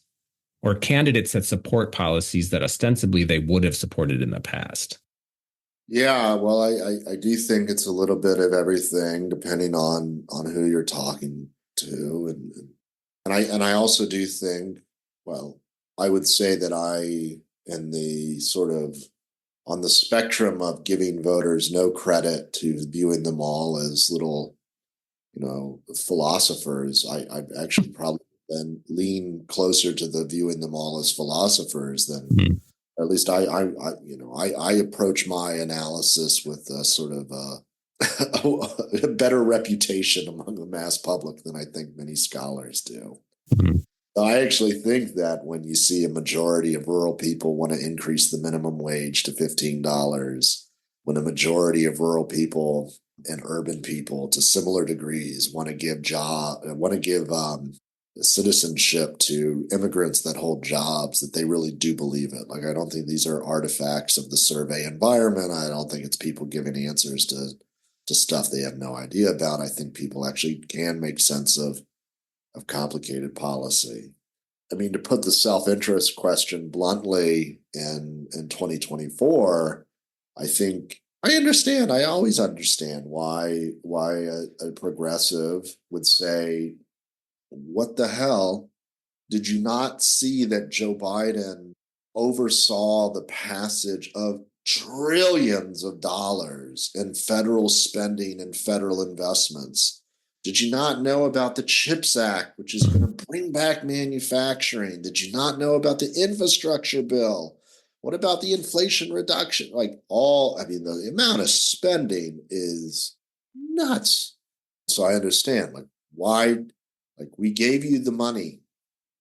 or candidates that support policies that ostensibly they would have supported in the past? Yeah, well, I do think it's a little bit of everything, depending on who you're talking to, and I also do think, well, I would say that I am the sort of on the spectrum of giving voters no credit to viewing them all as little philosophers. I've actually probably then lean closer to the viewing them all as philosophers than, or at least I approach my analysis with a sort of a better reputation among the mass public than I think many scholars do. I actually think that when you see a majority of rural people want to increase the minimum wage to $15, when a majority of rural people and urban people to similar degrees want to give citizenship to immigrants that hold jobs, that they really do believe it. Like, I don't think these are artifacts of the survey environment. I don't think it's people giving answers to stuff they have no idea about. I think people actually can make sense of complicated policy. I mean, to put the self-interest question bluntly, in 2024, I think I always understand why a progressive would say, what the hell? Did you not see that Joe Biden oversaw the passage of trillions of dollars in federal spending and federal investments? Did you not know about the CHIPS Act, which is going to bring back manufacturing? Did you not know about the infrastructure bill? What about the Inflation Reduction? The amount of spending is nuts. So I understand, why, we gave you the money,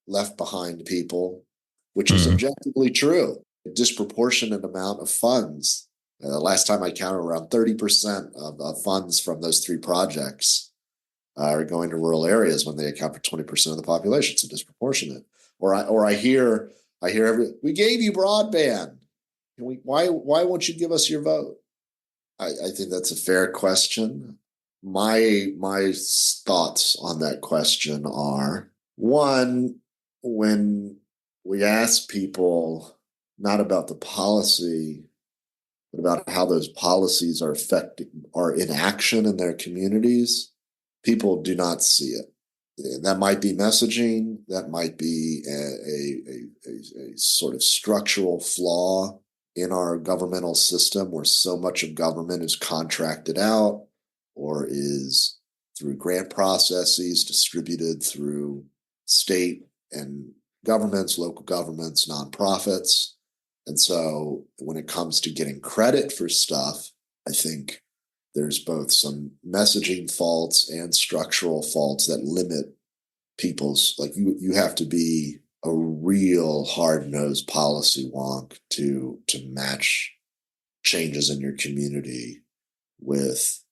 left behind people, which is objectively true. A disproportionate amount of funds. The last time I counted, around 30% of funds from those three projects are going to rural areas when they account for 20% of the population. So disproportionate. Or I hear we gave you broadband. Why won't you give us your vote? I think that's a fair question. My thoughts on that question are, one, when we ask people not about the policy, but about how those policies are in action in their communities, people do not see it. And that might be messaging. That might be a sort of structural flaw in our governmental system, where so much of government is contracted out or is through grant processes distributed through state and governments, local governments, nonprofits. And so when it comes to getting credit for stuff, I think there's both some messaging faults and structural faults that limit people's, you have to be a real hard-nosed policy wonk to match changes in your community with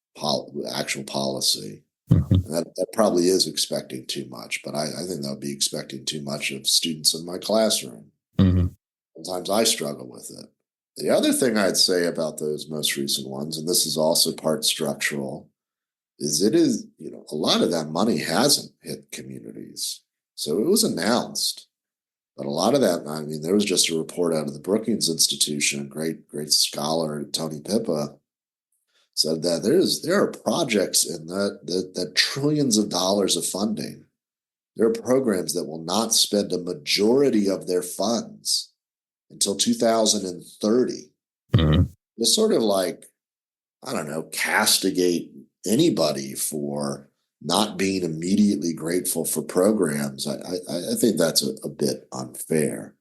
actual policy. That probably is expecting too much, but I think that would be expecting too much of students in my classroom. Sometimes I struggle with it. The other thing I'd say about those most recent ones, and this is also part structural, is a lot of that money hasn't hit communities. So it was announced, but a lot of that, there was just a report out of the Brookings Institution, great scholar Tony Pippa, said that there are projects in that trillions of dollars of funding. There are programs that will not spend a majority of their funds until 2030. It's sort of castigate anybody for not being immediately grateful for programs. I think that's a bit unfair.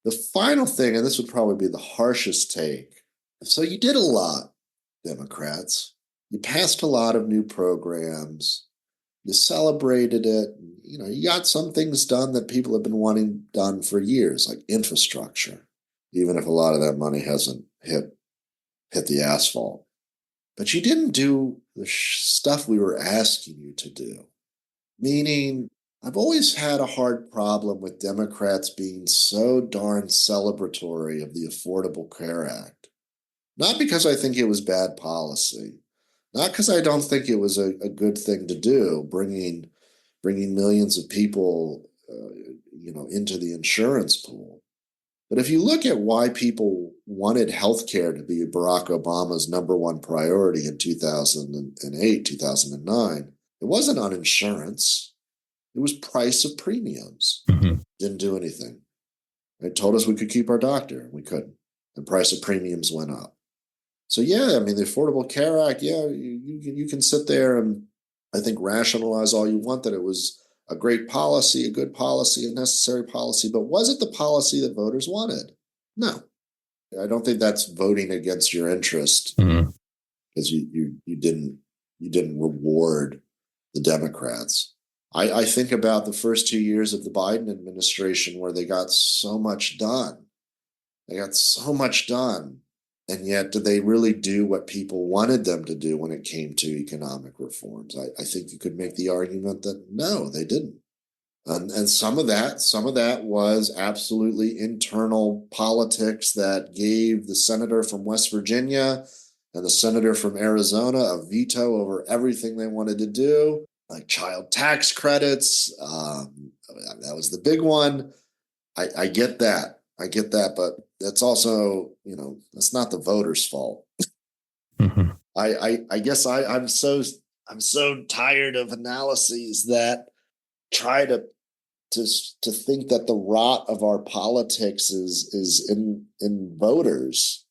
The final thing, and this would probably be the harshest take. So you did a lot, Democrats. You passed a lot of new programs. You celebrated it. You got some things done that people have been wanting done for years, like infrastructure, even if a lot of that money hasn't hit the asphalt. But you didn't do the stuff we were asking you to do. Meaning, I've always had a hard problem with Democrats being so darn celebratory of the Affordable Care Act. Not because I think it was bad policy, not because I don't think it was a good thing to do, bringing millions of people, into the insurance pool. But if you look at why people wanted healthcare to be Barack Obama's number one priority in 2008, 2009, it wasn't on insurance. It was price of premiums. Didn't do anything. It told us we could keep our doctor. We couldn't. The price of premiums went up. So, the Affordable Care Act, you can sit there and I think rationalize all you want that it was a great policy, a good policy, a necessary policy, but was it the policy that voters wanted? No. I don't think that's voting against your interest because you didn't reward the Democrats. I think about the first 2 years of the Biden administration where they got so much done. They got so much done. And yet, did they really do what people wanted them to do when it came to economic reforms? I think you could make the argument that no, they didn't. And some of that was absolutely internal politics that gave the senator from West Virginia and the senator from Arizona a veto over everything they wanted to do, like child tax credits. That was the big one. I get that. But that's also, that's not the voters' fault. Mm-hmm. I guess I'm so tired of analyses that try to think that the rot of our politics is in voters,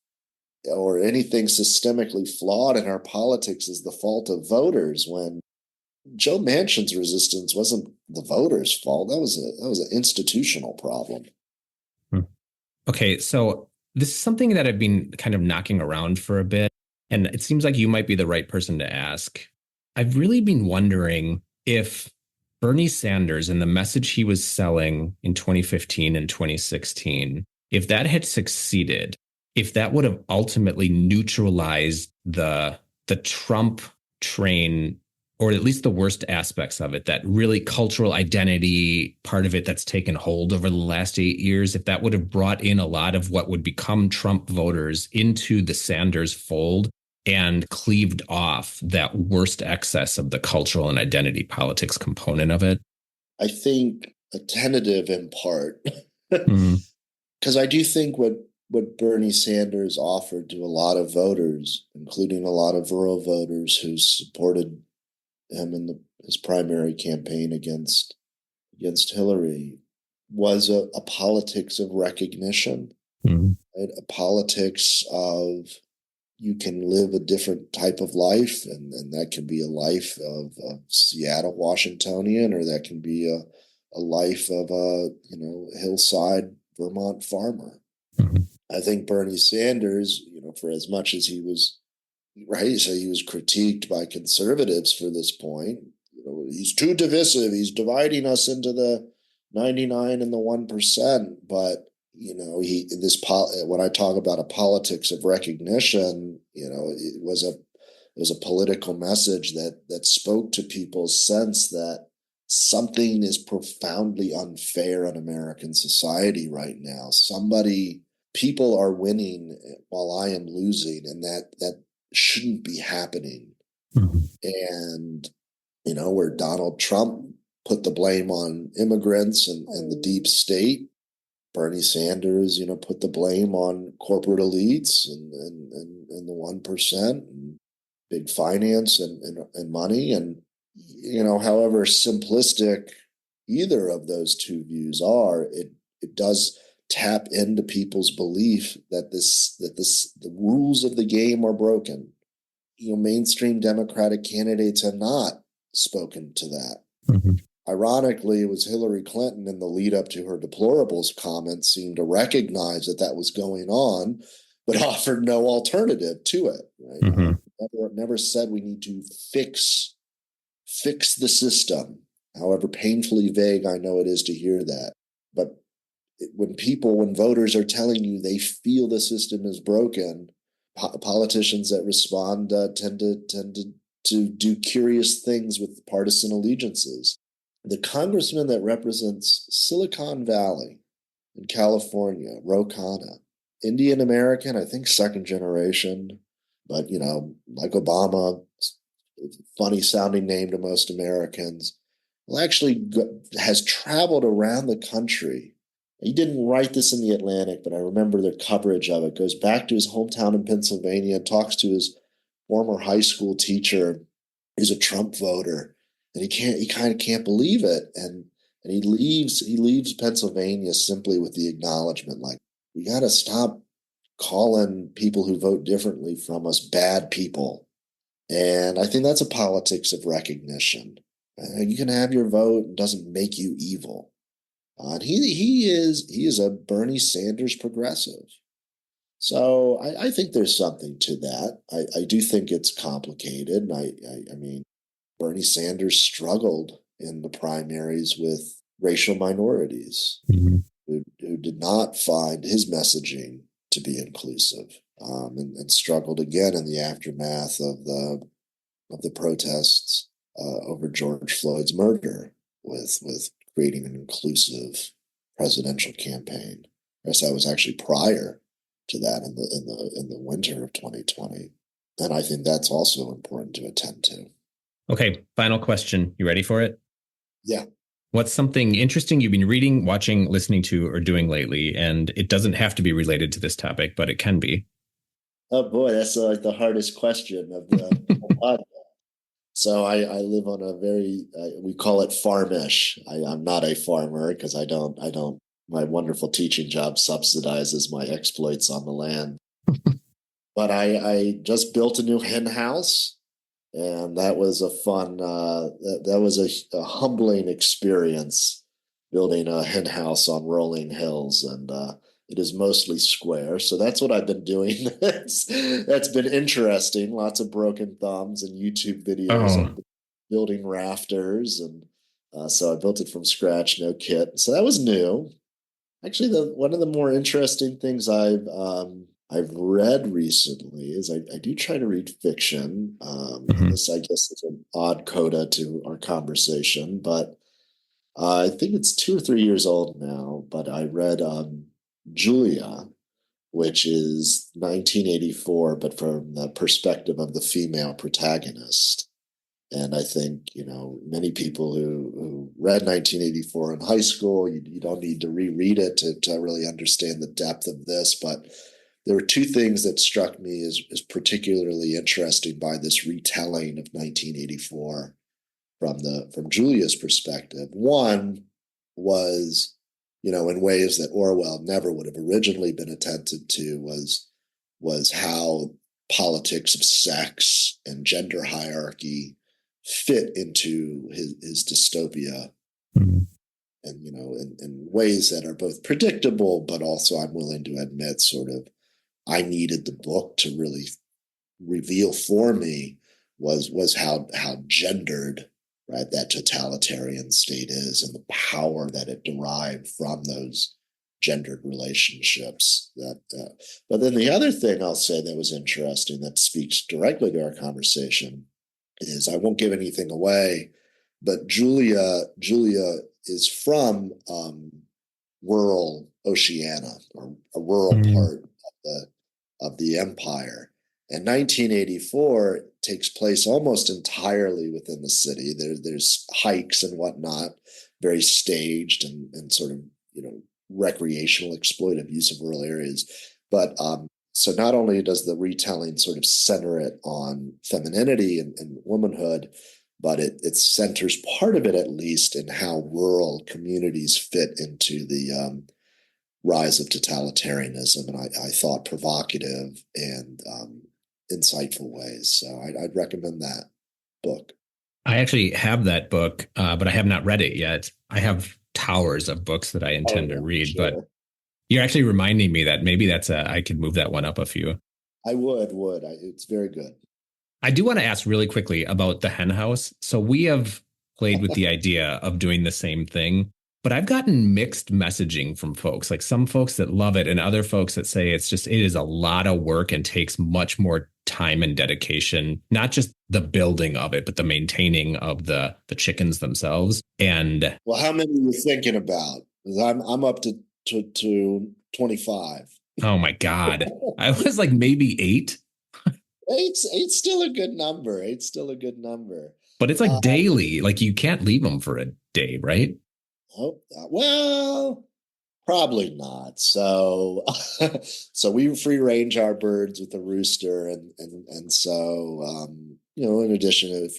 or anything systemically flawed in our politics is the fault of voters, when Joe Manchin's resistance wasn't the voters' fault. That was an institutional problem. Okay, so this is something that I've been kind of knocking around for a bit, and it seems like you might be the right person to ask. I've really been wondering if Bernie Sanders and the message he was selling in 2015 and 2016, if that had succeeded, if that would have ultimately neutralized the Trump train, or at least the worst aspects of it, that really cultural identity part of it that's taken hold over the last 8 years, if that would have brought in a lot of what would become Trump voters into the Sanders fold and cleaved off that worst excess of the cultural and identity politics component of it? I think a tentative in part, because I do think what Bernie Sanders offered to a lot of voters, including a lot of rural voters who supported him in his primary campaign against Hillary, was a politics of recognition, right? A politics of you can live a different type of life, and that can be a life of Seattle Washingtonian, or that can be a life of a hillside Vermont farmer. I think Bernie Sanders, for as much as he was right, so he was critiqued by conservatives for this point. He's too divisive. He's dividing us into the 99 and the 1%. But when I talk about a politics of recognition, it was a political message that spoke to people's sense that something is profoundly unfair in American society right now. People are winning while I am losing, and that shouldn't be happening. And where Donald Trump put the blame on immigrants and the deep state, Bernie Sanders put the blame on corporate elites and the 1% and big finance and money. And however simplistic either of those two views are, it does tap into people's belief that the rules of the game are broken. Mainstream Democratic candidates have not spoken to that. Ironically, it was Hillary Clinton in the lead up to her deplorables comments seemed to recognize that was going on, but offered no alternative to it. Right? Never said we need to fix the system, however painfully vague I know it is to hear that. But when voters are telling you they feel the system is broken, politicians that respond tend to do curious things with partisan allegiances. The congressman that represents Silicon Valley in California, Ro Khanna, Indian American, I think second generation, but like Obama, funny sounding name to most Americans, actually has traveled around the country. He didn't write this in the Atlantic, but I remember the coverage of it. Goes back to his hometown in Pennsylvania, talks to his former high school teacher, who's a Trump voter, and he kind of can't believe it. And he leaves Pennsylvania simply with the acknowledgement, like, we got to stop calling people who vote differently from us bad people. And I think that's a politics of recognition. You can have your vote; it doesn't make you evil. And he is a Bernie Sanders progressive. So I think there's something to that. I do think it's complicated. And I mean, Bernie Sanders struggled in the primaries with racial minorities who did not find his messaging to be inclusive, and struggled again in the aftermath of the protests over George Floyd's murder with creating an inclusive presidential campaign. I guess that was actually prior to that in the winter of 2020, and I think that's also important to attend to. Okay, final question. You ready for it? Yeah. What's something interesting you've been reading, watching, listening to, or doing lately? And it doesn't have to be related to this topic, but it can be. Oh boy, that's like the hardest question of the podcast. So I live on a very we call it farmish. I'm not a farmer because I don't. My wonderful teaching job subsidizes my exploits on the land. But I just built a new hen house, and that was a fun. That was a humbling experience, building a hen house on rolling hills, and it is mostly square. So that's what I've been doing. That's been interesting. Lots of broken thumbs and YouTube videos on building rafters, and so I built it from scratch, no kit. So that was new. Actually, one of the more interesting things I've read recently is I do try to read fiction. And this, I guess, is an odd coda to our conversation, but I think it's 2 or 3 years old now. But I read Julia, which is 1984, but from the perspective of the female protagonist. And I think, many people who read 1984 in high school, you don't need to reread it to really understand the depth of this. But there were 2 things that struck me as particularly interesting by this retelling of 1984 from Julia's perspective. One was, in ways that Orwell never would have originally been attempted to, was how politics of sex and gender hierarchy fit into his dystopia, and in ways that are both predictable, but also, I'm willing to admit, sort of, I needed the book to really reveal for me was how gendered, right, that totalitarian state is, and the power that it derived from those gendered relationships. But then the other thing I'll say that was interesting, that speaks directly to our conversation, is, I won't give anything away, but Julia is from rural Oceania, or a rural part of the empire. And 1984 takes place almost entirely within the city. There's hikes and whatnot, very staged and sort of recreational, exploitive use of rural areas. But so not only does the retelling sort of center it on femininity and womanhood, but it centers part of it, at least, in how rural communities fit into the rise of totalitarianism, and I thought provocative and insightful ways. So I'd recommend that book. I actually have that book, but I have not read it yet. I have towers of books that I intend to read, sure. But you're actually reminding me that maybe I could move that one up a few. I would. It's very good. I do want to ask really quickly about the hen house. So we have played with the idea of doing the same thing, but I've gotten mixed messaging from folks, like some folks that love it and other folks that say it is a lot of work and takes much more time and dedication, not just the building of it, but the maintaining of the chickens themselves. And well, how many are you thinking about? Because I'm up to 25. Oh my God. I was like maybe 8. Eight's still a good number. But it's like daily. Like you can't leave them for a day, right? Oh, well, probably not. So we free range our birds with a rooster, and so in addition to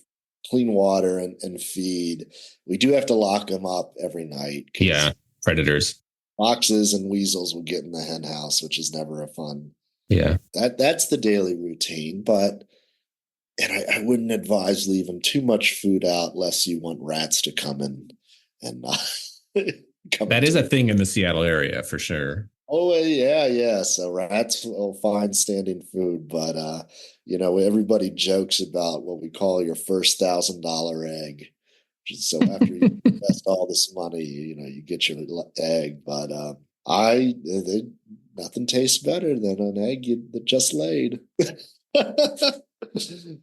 clean water and feed, we do have to lock them up every night. Yeah, predators. Foxes and weasels will get in the hen house, which is never a fun. Yeah, That's the daily routine. But And I wouldn't advise leaving too much food out lest you want rats to come in and come. That is a thing in the Seattle area for sure. Oh yeah. So rats will find standing food, but everybody jokes about what we call your first $1,000 egg. So after you invest all this money, you get your egg. But nothing tastes better than an egg that just laid.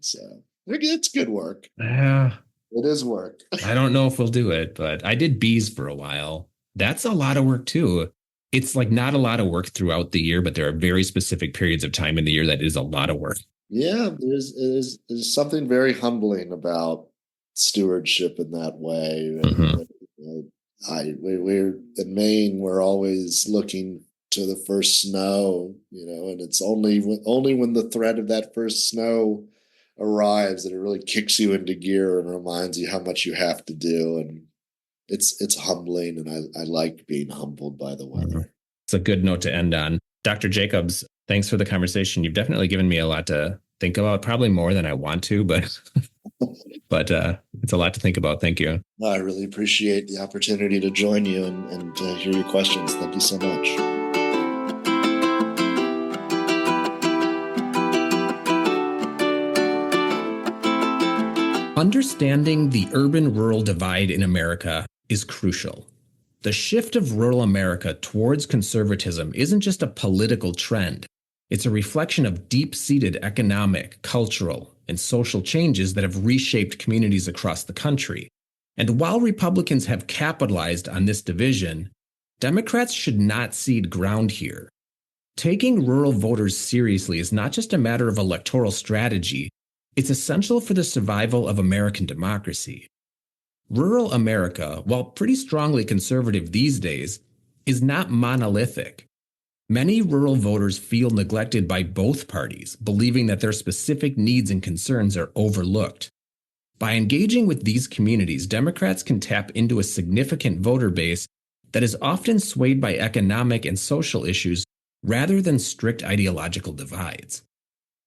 So it's good work. Yeah, it is work. I don't know if we'll do it, but I did bees for a while. That's a lot of work too. It's like not a lot of work throughout the year, but there are very specific periods of time in the year that is a lot of work. Yeah, there's something very humbling about stewardship in that way. We're in Maine. We're always looking to the first snow, and it's only when the threat of that first snow arrives that it really kicks you into gear and reminds you how much you have to do. And it's humbling, and I like being humbled by the weather. It's a good note to end on. Dr. Jacobs, thanks for the conversation. You've definitely given me a lot to think about, probably more than I want to, but it's a lot to think about. Thank you. I really appreciate the opportunity to join you and hear your questions. Thank you so much. Understanding the urban-rural divide in America is crucial. The shift of rural America towards conservatism isn't just a political trend. It's a reflection of deep-seated economic, cultural, and social changes that have reshaped communities across the country. And while Republicans have capitalized on this division, Democrats should not cede ground here. Taking rural voters seriously is not just a matter of electoral strategy. It's essential for the survival of American democracy. Rural America, while pretty strongly conservative these days, is not monolithic. Many rural voters feel neglected by both parties, believing that their specific needs and concerns are overlooked. By engaging with these communities, Democrats can tap into a significant voter base that is often swayed by economic and social issues rather than strict ideological divides.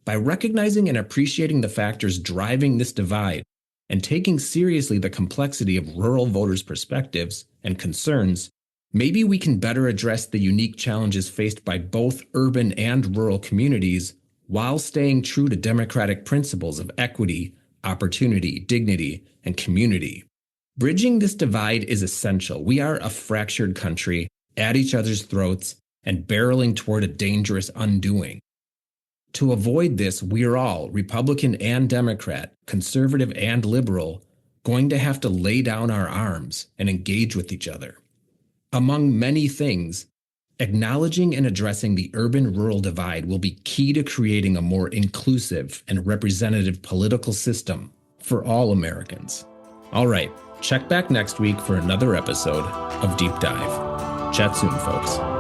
By recognizing and appreciating the factors driving this divide and taking seriously the complexity of rural voters' perspectives and concerns, maybe we can better address the unique challenges faced by both urban and rural communities while staying true to democratic principles of equity, opportunity, dignity, and community. Bridging this divide is essential. We are a fractured country, at each other's throats, and barreling toward a dangerous undoing. To avoid this, we're all, Republican and Democrat, conservative and liberal, going to have to lay down our arms and engage with each other. Among many things, acknowledging and addressing the urban-rural divide will be key to creating a more inclusive and representative political system for all Americans. All right, check back next week for another episode of Deep Dive. Chat soon, folks.